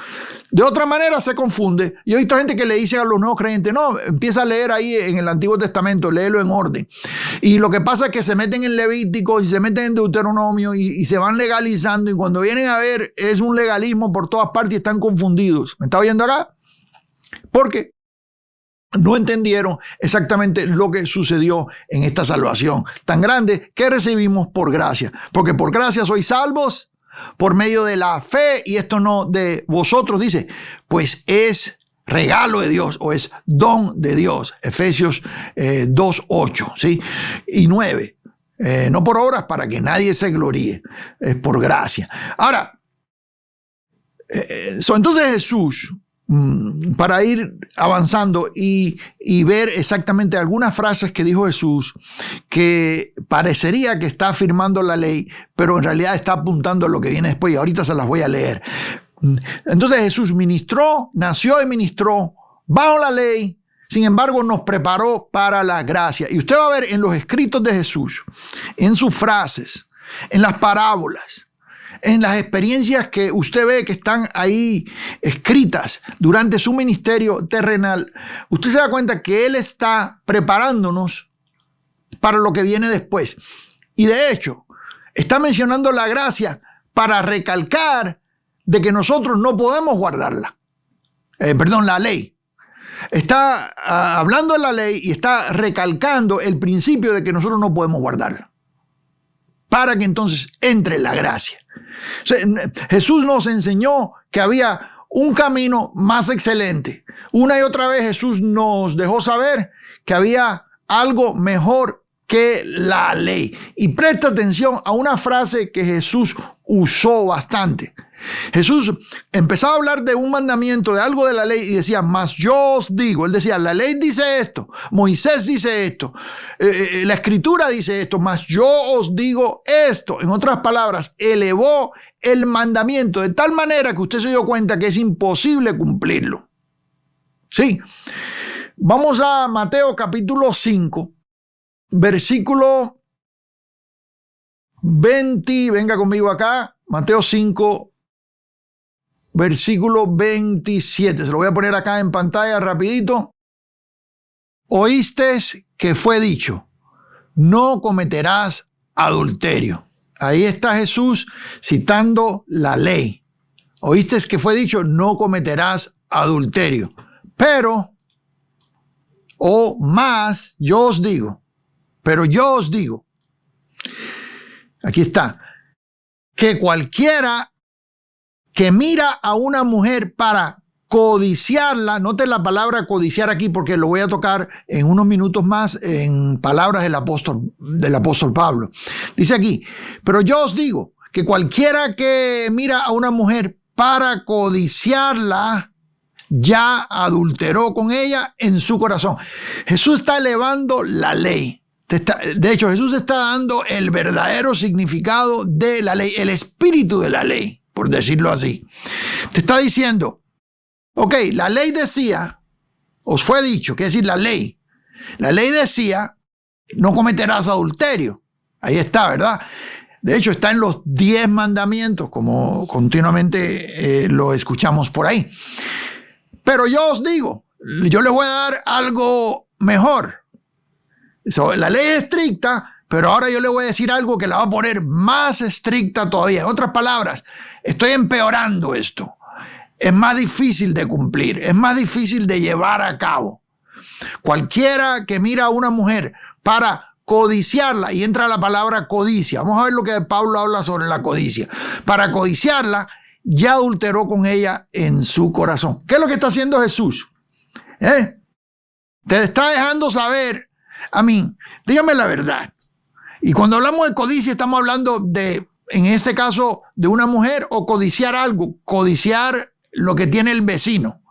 De otra manera se confunde. Yo he visto gente que le dice a los nuevos creyentes, no, empieza a leer ahí en el Antiguo Testamento, léelo en orden. Y lo que pasa es que se meten en Levíticos y se meten en Deuteronomio y se van legalizando, y cuando vienen a ver es un legalismo por todas partes y están confundidos. ¿Me está oyendo acá? Porque no entendieron exactamente lo que sucedió en esta salvación tan grande que recibimos por gracia. Porque por gracia sois salvos por medio de la fe, y esto no de vosotros, dice, pues es regalo de Dios o es don de Dios. Efesios 2:8, ¿sí? Y 9. No por obras para que nadie se gloríe, es por gracia. Ahora, entonces Jesús, para ir avanzando y ver exactamente algunas frases que dijo Jesús, que parecería que está afirmando la ley, pero en realidad está apuntando a lo que viene después, y ahorita se las voy a leer. Entonces Jesús nació y ministró bajo la ley, sin embargo nos preparó para la gracia. Y usted va a ver en los escritos de Jesús, en sus frases, en las parábolas, en las experiencias que usted ve que están ahí escritas durante su ministerio terrenal, usted se da cuenta que Él está preparándonos para lo que viene después. Y de hecho, está mencionando la gracia para recalcar de que nosotros no podemos guardarla. La ley. Está hablando de la ley y está recalcando el principio de que nosotros no podemos guardarla, para que entonces entre la gracia. O sea, Jesús nos enseñó que había un camino más excelente. Una y otra vez Jesús nos dejó saber que había algo mejor que la ley. Y presta atención a una frase que Jesús usó bastante. Jesús empezaba a hablar de un mandamiento, de algo de la ley, y decía, mas yo os digo. Él decía, la ley dice esto, Moisés dice esto, la escritura dice esto, mas yo os digo esto. En otras palabras, elevó el mandamiento de tal manera que usted se dio cuenta que es imposible cumplirlo. Sí. Vamos a Mateo capítulo 5, versículo 20, venga conmigo acá, Mateo 5, versículo 27, se lo voy a poner acá en pantalla rapidito. Oísteis que fue dicho, no cometerás adulterio. Ahí está Jesús citando la ley. Oísteis que fue dicho, no cometerás adulterio. Pero, o más, yo os digo, aquí está, que cualquiera que mira a una mujer para codiciarla, note la palabra codiciar aquí porque lo voy a tocar en unos minutos más en palabras del apóstol Pablo. Dice aquí, pero yo os digo que cualquiera que mira a una mujer para codiciarla, ya adulteró con ella en su corazón. Jesús está elevando la ley. De hecho, Jesús está dando el verdadero significado de la ley, el espíritu de la ley, por decirlo así. Te está diciendo, ok, la ley decía, os fue dicho, ¿qué decir la ley? La ley decía, no cometerás adulterio. Ahí está, ¿verdad? De hecho, está en los 10 mandamientos, como continuamente lo escuchamos por ahí. Pero yo os digo, yo les voy a dar algo mejor. La ley es estricta, pero ahora yo le voy a decir algo que la va a poner más estricta todavía. En otras palabras, estoy empeorando esto. Es más difícil de cumplir, es más difícil de llevar a cabo. Cualquiera que mira a una mujer para codiciarla, y entra la palabra codicia. Vamos a ver lo que Pablo habla sobre la codicia. Para codiciarla, ya adulteró con ella en su corazón. ¿Qué es lo que está haciendo Jesús? Te está dejando saber, dígame la verdad. Y cuando hablamos de codicia, estamos hablando de, en este caso, de una mujer, o codiciar algo, codiciar lo que tiene el vecino,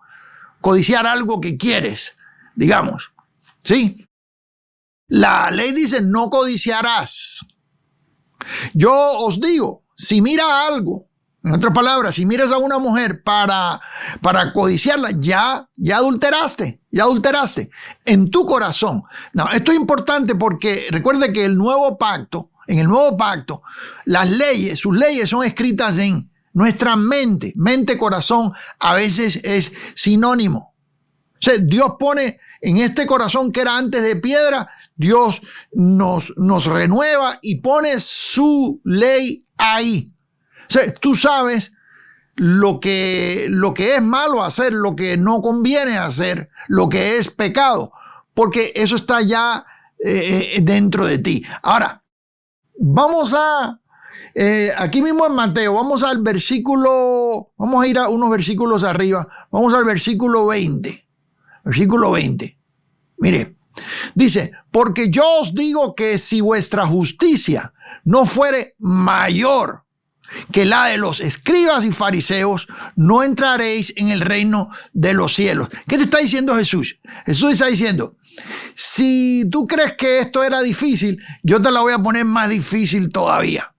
codiciar algo que quieres, digamos, ¿sí? La ley dice, no codiciarás. Yo os digo, si mira algo, en otras palabras, si miras a una mujer para codiciarla, ya adulteraste en tu corazón. No, esto es importante porque recuerde que en el nuevo pacto, las leyes, sus leyes son escritas en nuestra mente. Mente, corazón, a veces es sinónimo. O sea, Dios pone en este corazón que era antes de piedra, Dios nos renueva y pone su ley ahí. O sea, tú sabes lo que es malo hacer, lo que no conviene hacer, lo que es pecado, porque eso está ya dentro de ti. Ahora, vamos aquí mismo en Mateo, vamos a ir a unos versículos arriba, vamos al versículo 20. Versículo 20. Mire, dice, porque yo os digo que si vuestra justicia no fuere mayor que la de los escribas y fariseos, no entraréis en el reino de los cielos. ¿Qué te está diciendo Jesús? Jesús está diciendo, si tú crees que esto era difícil, yo te la voy a poner más difícil todavía.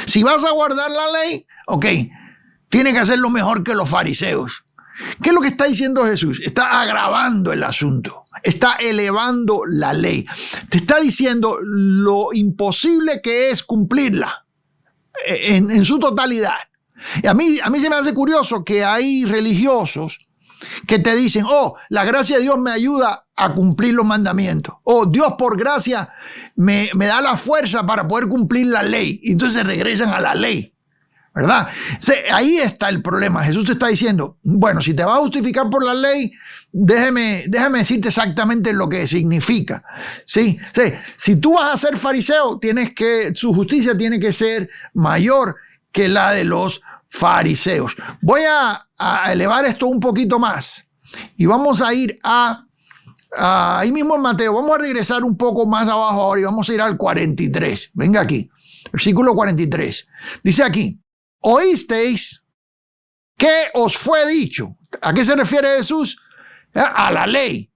Si vas a guardar la ley, ok, tienes que hacerlo mejor que los fariseos. ¿Qué es lo que está diciendo Jesús? Está agravando el asunto, está elevando la ley. Te está diciendo lo imposible que es cumplirla en su totalidad. Y a mí se me hace curioso que hay religiosos que te dicen, la gracia de Dios me ayuda a cumplir los mandamientos. Dios por gracia me da la fuerza para poder cumplir la ley. Y entonces regresan a la ley. ¿Verdad? Ahí está el problema. Jesús te está diciendo, bueno, si te vas a justificar por la ley, déjame decirte exactamente lo que significa. ¿Sí? Si tú vas a ser fariseo, su justicia tiene que ser mayor que la de los fariseos. Voy a elevar esto un poquito más y vamos a ir ahí mismo en Mateo, vamos a regresar un poco más abajo ahora y vamos a ir al 43. Venga aquí, versículo 43. Dice aquí, oísteis que os fue dicho. ¿A qué se refiere Jesús? A la ley.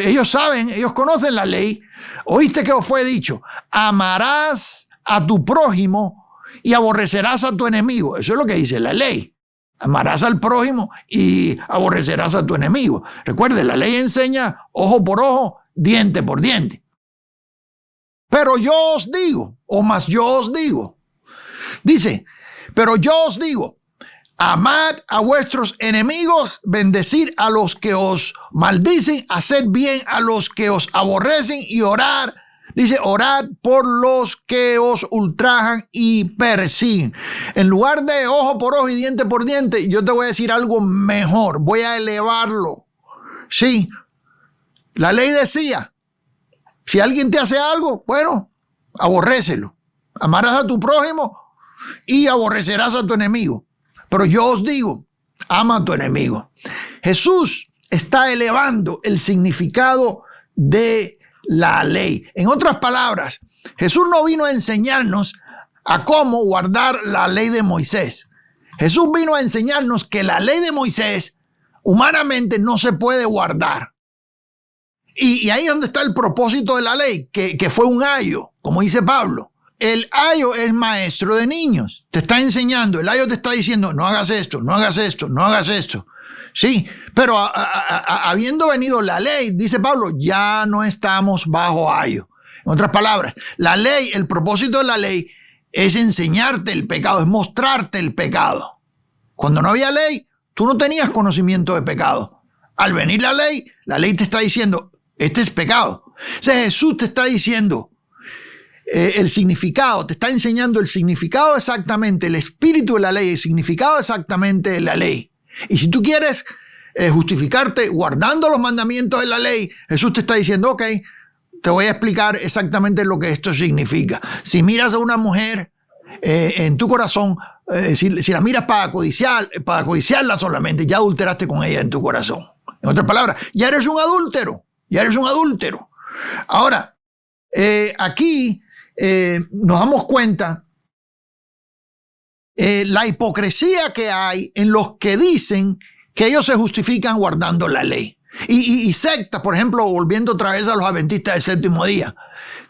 Ellos saben, ellos conocen la ley. Oíste que os fue dicho, amarás a tu prójimo y aborrecerás a tu enemigo. Eso es lo que dice la ley. Amarás al prójimo y aborrecerás a tu enemigo. Recuerde, la ley enseña ojo por ojo, diente por diente. Pero yo os digo, dice, pero yo os digo, amad a vuestros enemigos, bendecid a los que os maldicen, haced bien a los que os aborrecen y orad. Dice, orad por los que os ultrajan y persiguen. En lugar de ojo por ojo y diente por diente, yo te voy a decir algo mejor. Voy a elevarlo. Sí, la ley decía, si alguien te hace algo, bueno, aborrécelo. Amarás a tu prójimo y aborrecerás a tu enemigo. Pero yo os digo, ama a tu enemigo. Jesús está elevando el significado de la ley. En otras palabras, Jesús no vino a enseñarnos a cómo guardar la ley de Moisés. Jesús vino a enseñarnos que la ley de Moisés humanamente no se puede guardar. Y ahí es donde está el propósito de la ley, que fue un ayo, como dice Pablo. El ayo es maestro de niños. Te está enseñando, el ayo te está diciendo, no hagas esto, no hagas esto, no hagas esto. Sí, pero habiendo venido la ley, dice Pablo, ya no estamos bajo ayo. En otras palabras, la ley, el propósito de la ley es enseñarte el pecado, es mostrarte el pecado. Cuando no había ley, tú no tenías conocimiento de pecado. Al venir la ley te está diciendo, este es pecado. O sea, Jesús te está diciendo el significado, te está enseñando el significado exactamente, el espíritu de la ley, el significado exactamente de la ley. Y si tú quieres justificarte guardando los mandamientos de la ley, Jesús te está diciendo, ok, te voy a explicar exactamente lo que esto significa. Si miras a una mujer en tu corazón, si la miras para codiciarla solamente, ya adulteraste con ella en tu corazón. En otras palabras, ya eres un adúltero. Ya eres un adúltero. Ahora, aquí nos damos cuenta la hipocresía que hay en los que dicen que ellos se justifican guardando la ley. Y sectas, por ejemplo, volviendo otra vez a los adventistas del séptimo día,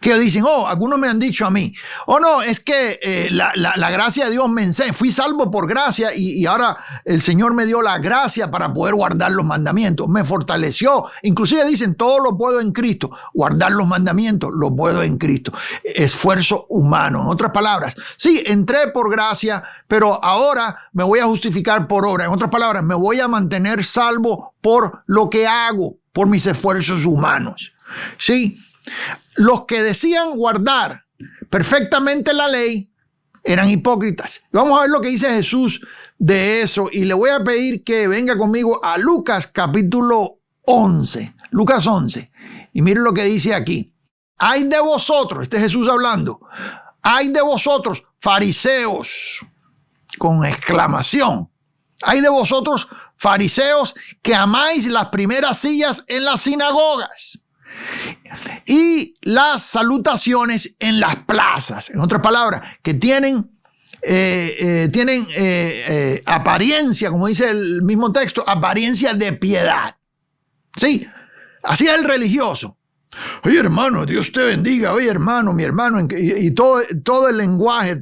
que dicen, algunos me han dicho a mí, no, es que la gracia de Dios me enseña, fui salvo por gracia y ahora el Señor me dio la gracia para poder guardar los mandamientos, me fortaleció. Inclusive dicen, todo lo puedo en Cristo, guardar los mandamientos, lo puedo en Cristo. Esfuerzo humano. En otras palabras, sí, entré por gracia, pero ahora me voy a justificar por obra. En otras palabras, me voy a mantener salvo por lo que hago, por mis esfuerzos humanos. Sí. Los que decían guardar perfectamente la ley eran hipócritas. Vamos a ver lo que dice Jesús de eso y le voy a pedir que venga conmigo a Lucas capítulo 11. Lucas 11. Y miren lo que dice aquí. Ay de vosotros, este es Jesús hablando. Ay de vosotros, fariseos, con exclamación. Ay de vosotros, fariseos, que amáis las primeras sillas en las sinagogas y las salutaciones en las plazas. En otras palabras, que tienen apariencia, como dice el mismo texto, apariencia de piedad. Sí, así es el religioso. Oye, hermano, Dios te bendiga. Oye, hermano, mi hermano. Y todo el lenguaje,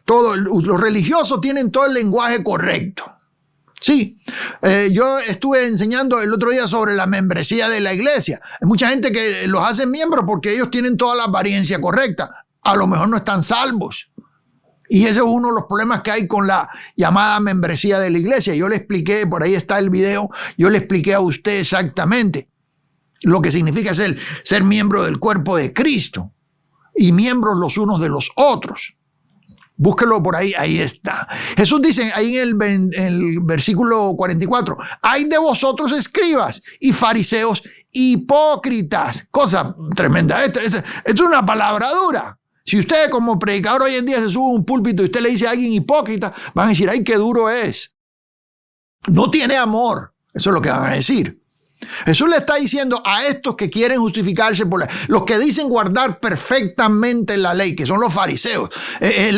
los religiosos tienen todo el lenguaje correcto. Sí, yo estuve enseñando el otro día sobre la membresía de la iglesia. Hay mucha gente que los hace miembros porque ellos tienen toda la apariencia correcta. A lo mejor no están salvos. Y ese es uno de los problemas que hay con la llamada membresía de la iglesia. Yo le expliqué, por ahí está el video, yo le expliqué a usted exactamente lo que significa ser miembro del cuerpo de Cristo y miembros los unos de los otros. Búsquelo por ahí, ahí está. Jesús dice ahí en el versículo 44, ay de vosotros escribas y fariseos hipócritas. Cosa tremenda. Esto es una palabra dura. Si usted como predicador hoy en día se sube a un púlpito y usted le dice a alguien hipócrita, van a decir, ay, qué duro es. No tiene amor. Eso es lo que van a decir. Jesús le está diciendo a estos que quieren justificarse por los que dicen guardar perfectamente la ley, que son los fariseos, es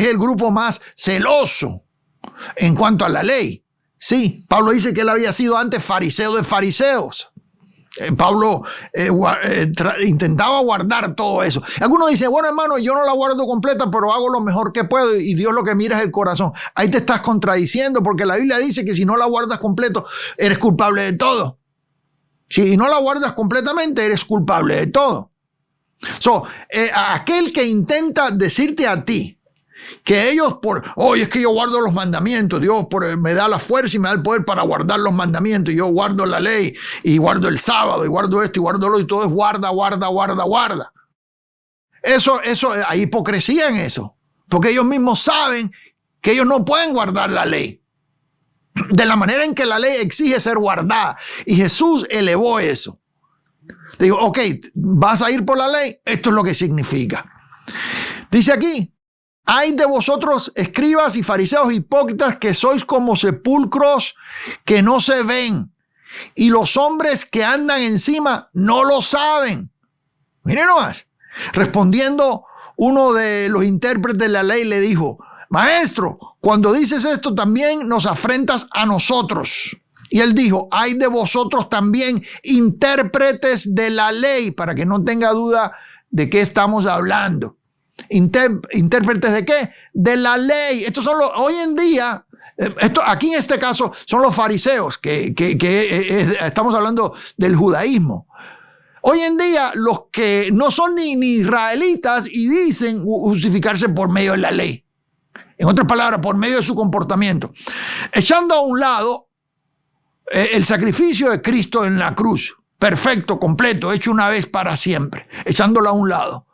el grupo más celoso en cuanto a la ley. Sí, Pablo dice que él había sido antes fariseo de fariseos. Pablo intentaba guardar todo eso. Algunos dicen, bueno, hermano, yo no la guardo completa, pero hago lo mejor que puedo y Dios lo que mira es el corazón. Ahí te estás contradiciendo porque la Biblia dice que si no la guardas completo, eres culpable de todo. Si no la guardas completamente, eres culpable de todo. Aquel que intenta decirte a ti que ellos es que yo guardo los mandamientos, Dios me da la fuerza y me da el poder para guardar los mandamientos, y yo guardo la ley, y guardo el sábado, y guardo esto, y guardo lo, y todo es guarda. Eso, hay hipocresía en eso, porque ellos mismos saben que ellos no pueden guardar la ley de la manera en que la ley exige ser guardada. Y Jesús elevó eso. Le digo, ok, vas a ir por la ley, esto es lo que significa. Dice aquí, ay de vosotros, escribas y fariseos hipócritas, que sois como sepulcros que no se ven, y los hombres que andan encima no lo saben. Miren nomás. Respondiendo, uno de los intérpretes de la ley le dijo, maestro, cuando dices esto también nos afrentas a nosotros. Y él dijo, ay de vosotros también, intérpretes de la ley, para que no tenga duda de qué estamos hablando. ¿Intérpretes de qué? De la ley. Estos son hoy en día, aquí en este caso son los fariseos, estamos hablando del judaísmo. Hoy en día los que no son ni israelitas y dicen justificarse por medio de la ley. En otras palabras, por medio de su comportamiento. Echando a un lado el sacrificio de Cristo en la cruz, perfecto, completo, hecho una vez para siempre, echándolo a un lado.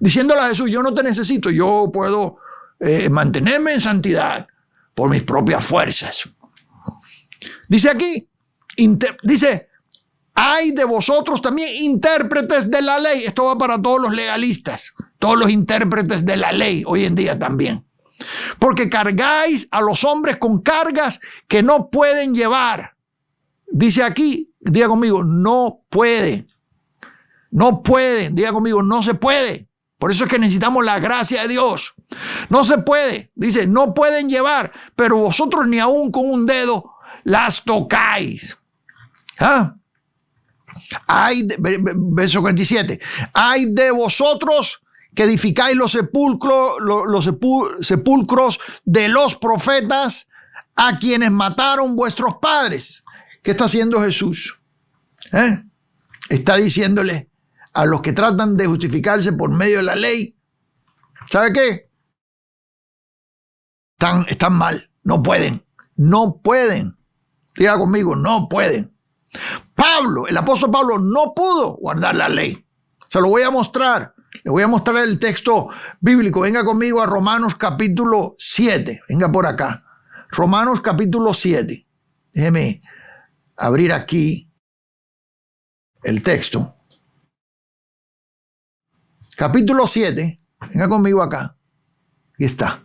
Diciéndole a Jesús, yo no te necesito, yo puedo mantenerme en santidad por mis propias fuerzas. Dice aquí, dice, Hay de vosotros también intérpretes de la ley. Esto va para todos los legalistas, todos los intérpretes de la ley hoy en día también. Porque cargáis a los hombres con cargas que no pueden llevar. Dice aquí, diga conmigo, no puede. No pueden, diga conmigo, no se puede. Por eso es que necesitamos la gracia de Dios. No se puede, dice, no pueden llevar, pero vosotros ni aún con un dedo las tocáis. ¿Ah? Verso 47. Hay de vosotros que edificáis los sepulcros de los profetas a quienes mataron vuestros padres. ¿Qué está haciendo Jesús? Está diciéndole a los que tratan de justificarse por medio de la ley, ¿sabe qué? Están mal, no pueden. Diga conmigo, no pueden. Pablo, el apóstol Pablo, no pudo guardar la ley. Se lo voy a mostrar. Le voy a mostrar el texto bíblico. Venga conmigo a Romanos capítulo 7. Venga por acá. Romanos capítulo 7. Déjeme abrir aquí el texto. Capítulo 7. Venga conmigo acá. Aquí está.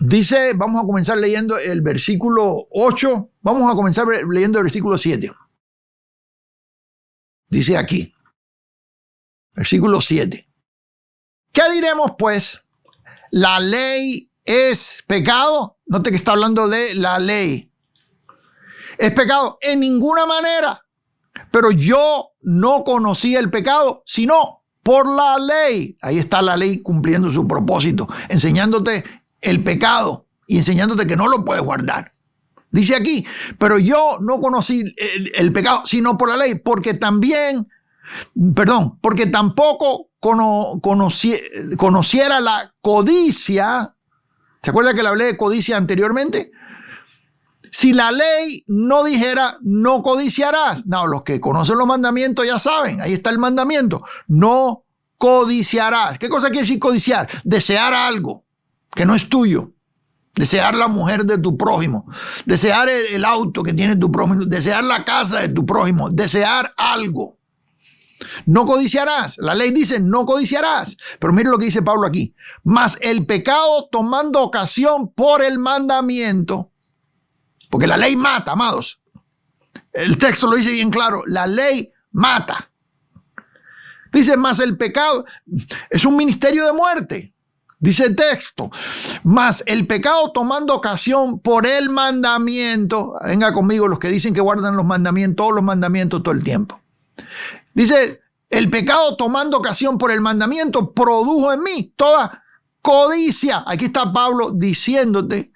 Dice, vamos a comenzar leyendo el versículo 8. Vamos a comenzar leyendo el versículo 7. Dice aquí. Versículo 7. ¿Qué diremos pues? ¿La ley es pecado? Note que está hablando de la ley. ¿Es pecado? En ninguna manera. Pero yo no conocí el pecado, sino por la ley. Ahí está la ley cumpliendo su propósito, enseñándote el pecado y enseñándote que no lo puedes guardar. Dice aquí, pero yo no conocí el pecado, sino por la ley, porque tampoco conociera la codicia. ¿Se acuerda que le hablé de codicia anteriormente? Si la ley no dijera, no codiciarás. No, los que conocen los mandamientos ya saben, ahí está el mandamiento. No codiciarás. ¿Qué cosa quiere decir codiciar? Desear algo que no es tuyo. Desear la mujer de tu prójimo. Desear el auto que tiene tu prójimo. Desear la casa de tu prójimo. Desear algo. No codiciarás. La ley dice no codiciarás. Pero mire lo que dice Pablo aquí. Mas el pecado tomando ocasión por el mandamiento. Porque la ley mata, amados. El texto lo dice bien claro. La ley mata. Dice, mas el pecado es un ministerio de muerte. Dice el texto. Mas el pecado tomando ocasión por el mandamiento. Venga conmigo los que dicen que guardan los mandamientos, todos los mandamientos todo el tiempo. Dice, el pecado tomando ocasión por el mandamiento produjo en mí toda codicia. Aquí está Pablo diciéndote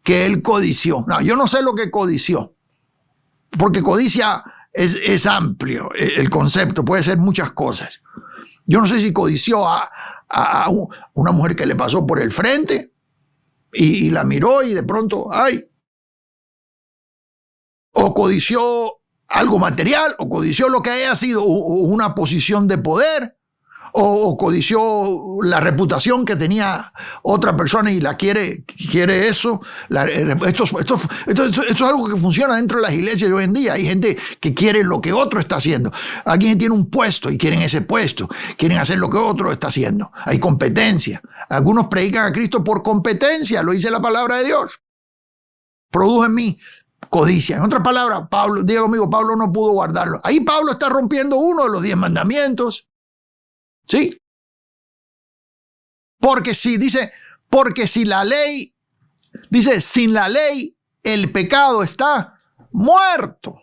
que él codició. No, yo no sé lo que codició, porque codicia es amplio el concepto, puede ser muchas cosas. Yo no sé si codició a una mujer que le pasó por el frente y la miró y de pronto, ¡ay! O codició algo material, o codició lo que haya sido una posición de poder, o codició la reputación que tenía otra persona y la quiere eso. Esto es algo que funciona dentro de las iglesias de hoy en día. Hay gente que quiere lo que otro está haciendo. Alguien tiene un puesto y quieren ese puesto. Quieren hacer lo que otro está haciendo. Hay competencia. Algunos predican a Cristo por competencia. Lo dice la palabra de Dios. Produjo en mí codicia. En otras palabras, Pablo, diga conmigo, Pablo no pudo guardarlo. Ahí Pablo está rompiendo uno de los 10 mandamientos. ¿Sí? Porque si la ley, dice, sin la ley, el pecado está muerto.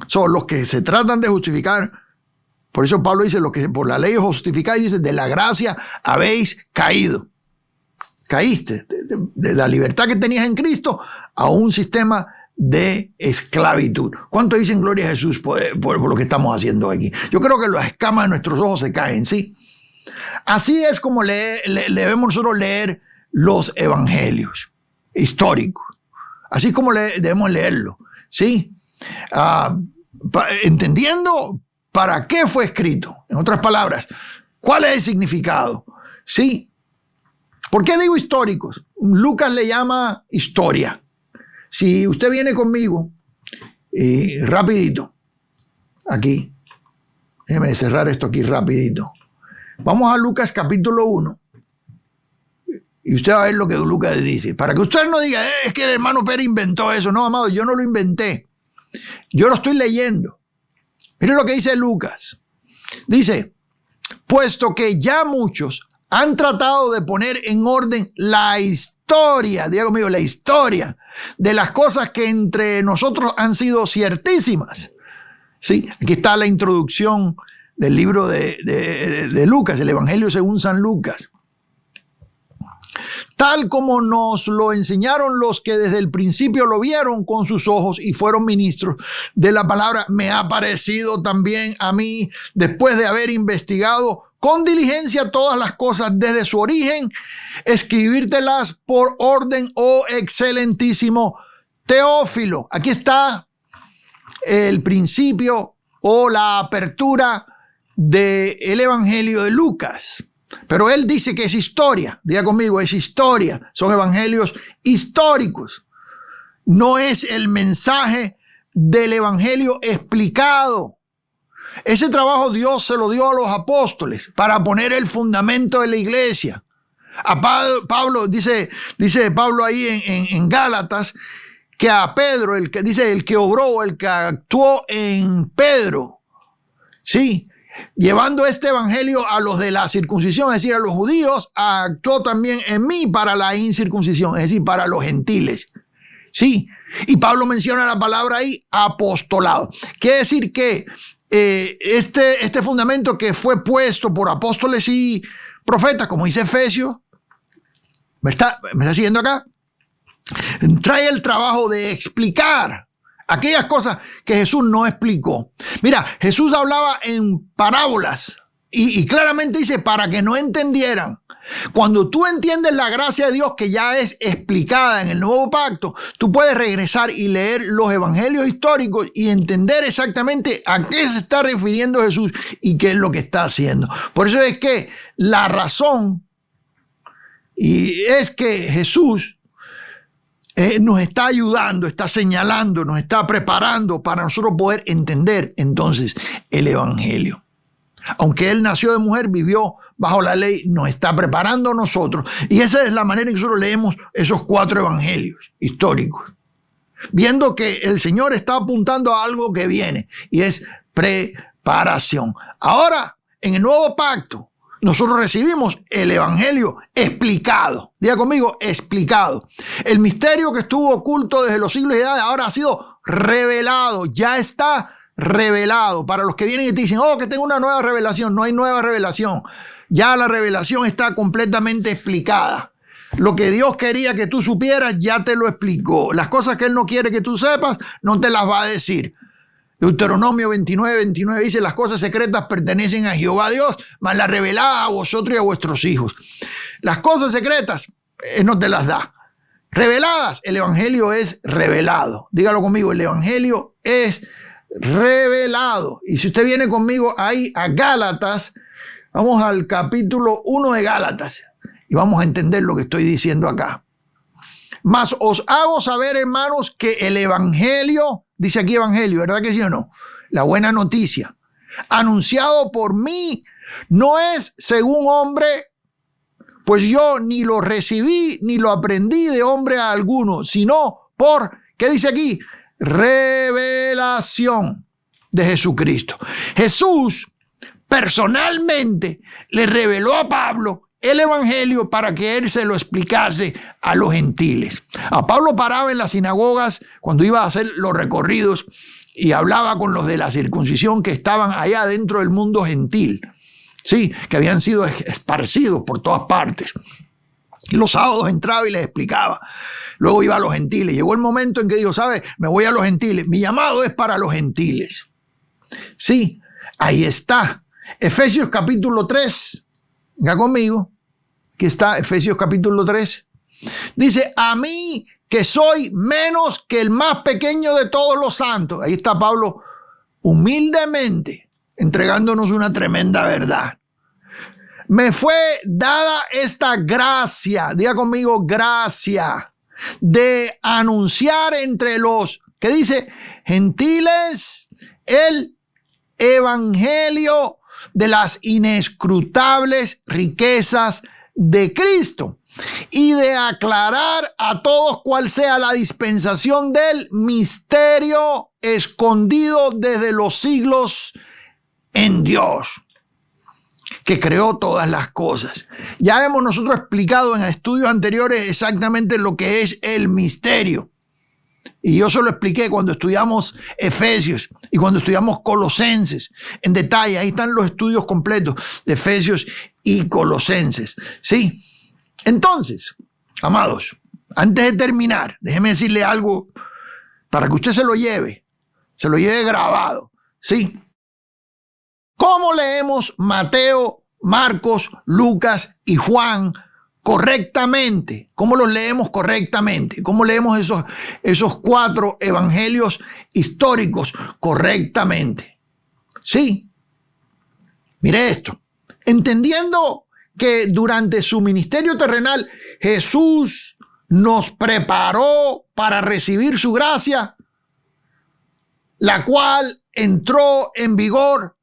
Son los que se tratan de justificar. Por eso Pablo dice, los que por la ley os justificáis, dice, de la gracia habéis caído. Caíste de la libertad que tenías en Cristo a un sistema de esclavitud. ¿Cuánto dicen gloria a Jesús por lo que estamos haciendo aquí? Yo creo que las escamas de nuestros ojos se caen, ¿sí? Así es como debemos nosotros leer los evangelios históricos. Así es como debemos leerlo, ¿sí? Entendiendo para qué fue escrito. En otras palabras, ¿cuál es el significado? ¿Sí? ¿Por qué digo históricos? Lucas le llama historia. Si usted viene conmigo Y rapidito, aquí, déjeme cerrar esto aquí rapidito. Vamos a Lucas capítulo 1. Y usted va a ver lo que Lucas dice. Para que usted no diga, es que el hermano Pérez inventó eso. No, amado, yo no lo inventé. Yo lo estoy leyendo. Miren lo que dice Lucas. Dice, puesto que ya muchos han tratado de poner en orden la historia, diga conmigo, la historia de las cosas que entre nosotros han sido ciertísimas. ¿Sí? Aquí está la introducción del libro de Lucas, el Evangelio según San Lucas. Tal como nos lo enseñaron los que desde el principio lo vieron con sus ojos y fueron ministros de la palabra, me ha parecido también a mí, después de haber investigado con diligencia todas las cosas desde su origen, escribírtelas por orden, oh excelentísimo Teófilo. Aquí está el principio o la apertura del Evangelio de Lucas. Pero él dice que es historia. Diga conmigo, es historia. Son evangelios históricos. No es el mensaje del evangelio explicado. Ese trabajo Dios se lo dio a los apóstoles para poner el fundamento de la iglesia. A Pablo, dice Pablo ahí en Gálatas, que a Pedro, el que obró, el que actuó en Pedro, sí, llevando este evangelio a los de la circuncisión, es decir, a los judíos, actuó también en mí para la incircuncisión, es decir, para los gentiles. Sí, y Pablo menciona la palabra ahí, apostolado. Quiere decir que este fundamento que fue puesto por apóstoles y profetas, como dice Efesios, ¿me está siguiendo acá? Trae el trabajo de explicar aquellas cosas que Jesús no explicó. Mira, Jesús hablaba en parábolas y claramente dice para que no entendieran. Cuando tú entiendes la gracia de Dios que ya es explicada en el nuevo pacto, tú puedes regresar y leer los evangelios históricos y entender exactamente a qué se está refiriendo Jesús y qué es lo que está haciendo. Por eso es que la razón y es que Jesús nos está ayudando, está señalando, nos está preparando para nosotros poder entender entonces el evangelio. Aunque él nació de mujer, vivió bajo la ley, nos está preparando a nosotros. Y esa es la manera en que nosotros leemos esos 4 evangelios históricos. Viendo que el Señor está apuntando a algo que viene y es preparación. Ahora, en el nuevo pacto, nosotros recibimos el evangelio explicado. Diga conmigo, explicado. El misterio que estuvo oculto desde los siglos y edades ahora ha sido revelado. Ya está revelado. Para los que vienen y te dicen, que tengo una nueva revelación. No hay nueva revelación. Ya la revelación está completamente explicada. Lo que Dios quería que tú supieras, ya te lo explicó. Las cosas que Él no quiere que tú sepas, no te las va a decir. Deuteronomio 29 dice, las cosas secretas pertenecen a Jehová Dios, mas las reveladas a vosotros y a vuestros hijos. Las cosas secretas, no te las da. Reveladas, el evangelio es revelado. Dígalo conmigo, el evangelio es revelado. Y si usted viene conmigo ahí a Gálatas, vamos al capítulo 1 de Gálatas y vamos a entender lo que estoy diciendo acá. Mas os hago saber, hermanos, que el evangelio, dice aquí evangelio, ¿verdad que sí o no? La buena noticia, anunciado por mí, no es según hombre, pues yo ni lo recibí ni lo aprendí de hombre alguno, sino por, ¿qué dice aquí? Revelación de Jesucristo. Jesús personalmente le reveló a Pablo el evangelio para que él se lo explicase a los gentiles. A Pablo paraba en las sinagogas cuando iba a hacer los recorridos y hablaba con los de la circuncisión que estaban allá dentro del mundo gentil, sí, que habían sido esparcidos por todas partes. Y los sábados entraba y les explicaba. Luego iba a los gentiles. Llegó el momento en que dijo, ¿sabe? Me voy a los gentiles. Mi llamado es para los gentiles. Sí, ahí está. Efesios capítulo 3. Venga conmigo. Aquí está Efesios capítulo 3. Dice, a mí que soy menos que el más pequeño de todos los santos. Ahí está Pablo humildemente entregándonos una tremenda verdad. Me fue dada esta gracia. Diga conmigo, gracia. de anunciar entre los, ¿qué dice? Gentiles, el evangelio de las inescrutables riquezas de Cristo y de aclarar a todos cuál sea la dispensación del misterio escondido desde los siglos en Dios, que creó todas las cosas. Ya hemos nosotros explicado en estudios anteriores exactamente lo que es el misterio. Y yo se lo expliqué cuando estudiamos Efesios y cuando estudiamos Colosenses en detalle. Ahí están los estudios completos de Efesios y Colosenses. Sí. Entonces, amados, antes de terminar, déjeme decirle algo para que usted se lo lleve grabado. Sí. ¿Cómo leemos Mateo, Marcos, Lucas y Juan correctamente? ¿Cómo los leemos correctamente? ¿Cómo leemos esos 4 evangelios históricos correctamente? Sí. Mire esto. Entendiendo que durante su ministerio terrenal Jesús nos preparó para recibir su gracia, la cual entró en vigor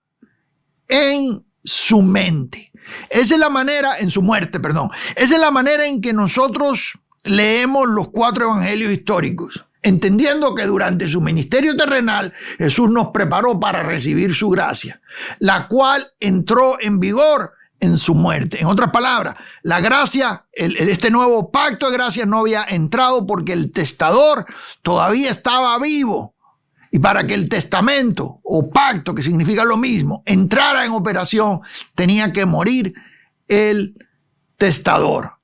en su mente. Esa es la manera, en su muerte, perdón. Esa es la manera en que nosotros leemos los 4 evangelios históricos, entendiendo que durante su ministerio terrenal Jesús nos preparó para recibir su gracia, la cual entró en vigor en su muerte. En otras palabras, la gracia, este nuevo pacto de gracia no había entrado porque el testador todavía estaba vivo. Y para que el testamento o pacto, que significa lo mismo, entrara en operación, tenía que morir el testador.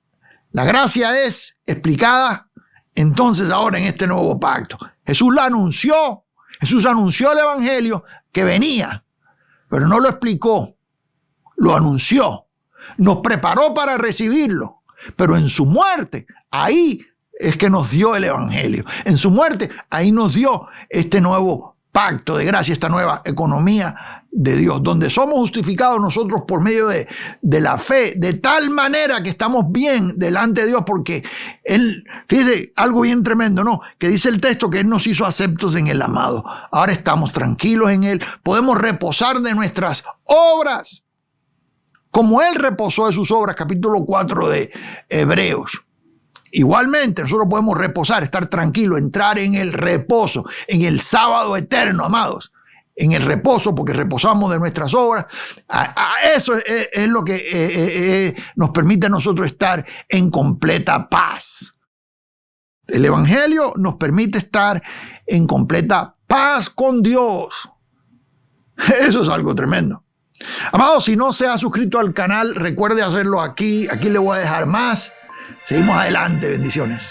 La gracia es explicada entonces ahora en este nuevo pacto. Jesús anunció el evangelio que venía, pero no lo explicó, lo anunció. Nos preparó para recibirlo, pero en su muerte, ahí es que nos dio el evangelio. En su muerte, ahí nos dio este nuevo pacto de gracia, esta nueva economía de Dios, donde somos justificados nosotros por medio de la fe, de tal manera que estamos bien delante de Dios, porque Él, fíjese, algo bien tremendo, ¿no? Que dice el texto que Él nos hizo aceptos en el amado. Ahora estamos tranquilos en Él, podemos reposar de nuestras obras, como Él reposó de sus obras, capítulo 4 de Hebreos. Igualmente, nosotros podemos reposar, estar tranquilos, entrar en el reposo, en el sábado eterno, amados. En el reposo, porque reposamos de nuestras obras. Eso es lo que nos permite a nosotros estar en completa paz. El evangelio nos permite estar en completa paz con Dios. Eso es algo tremendo. Amados, si no se ha suscrito al canal, recuerde hacerlo aquí. Aquí le voy a dejar más. Seguimos adelante, bendiciones.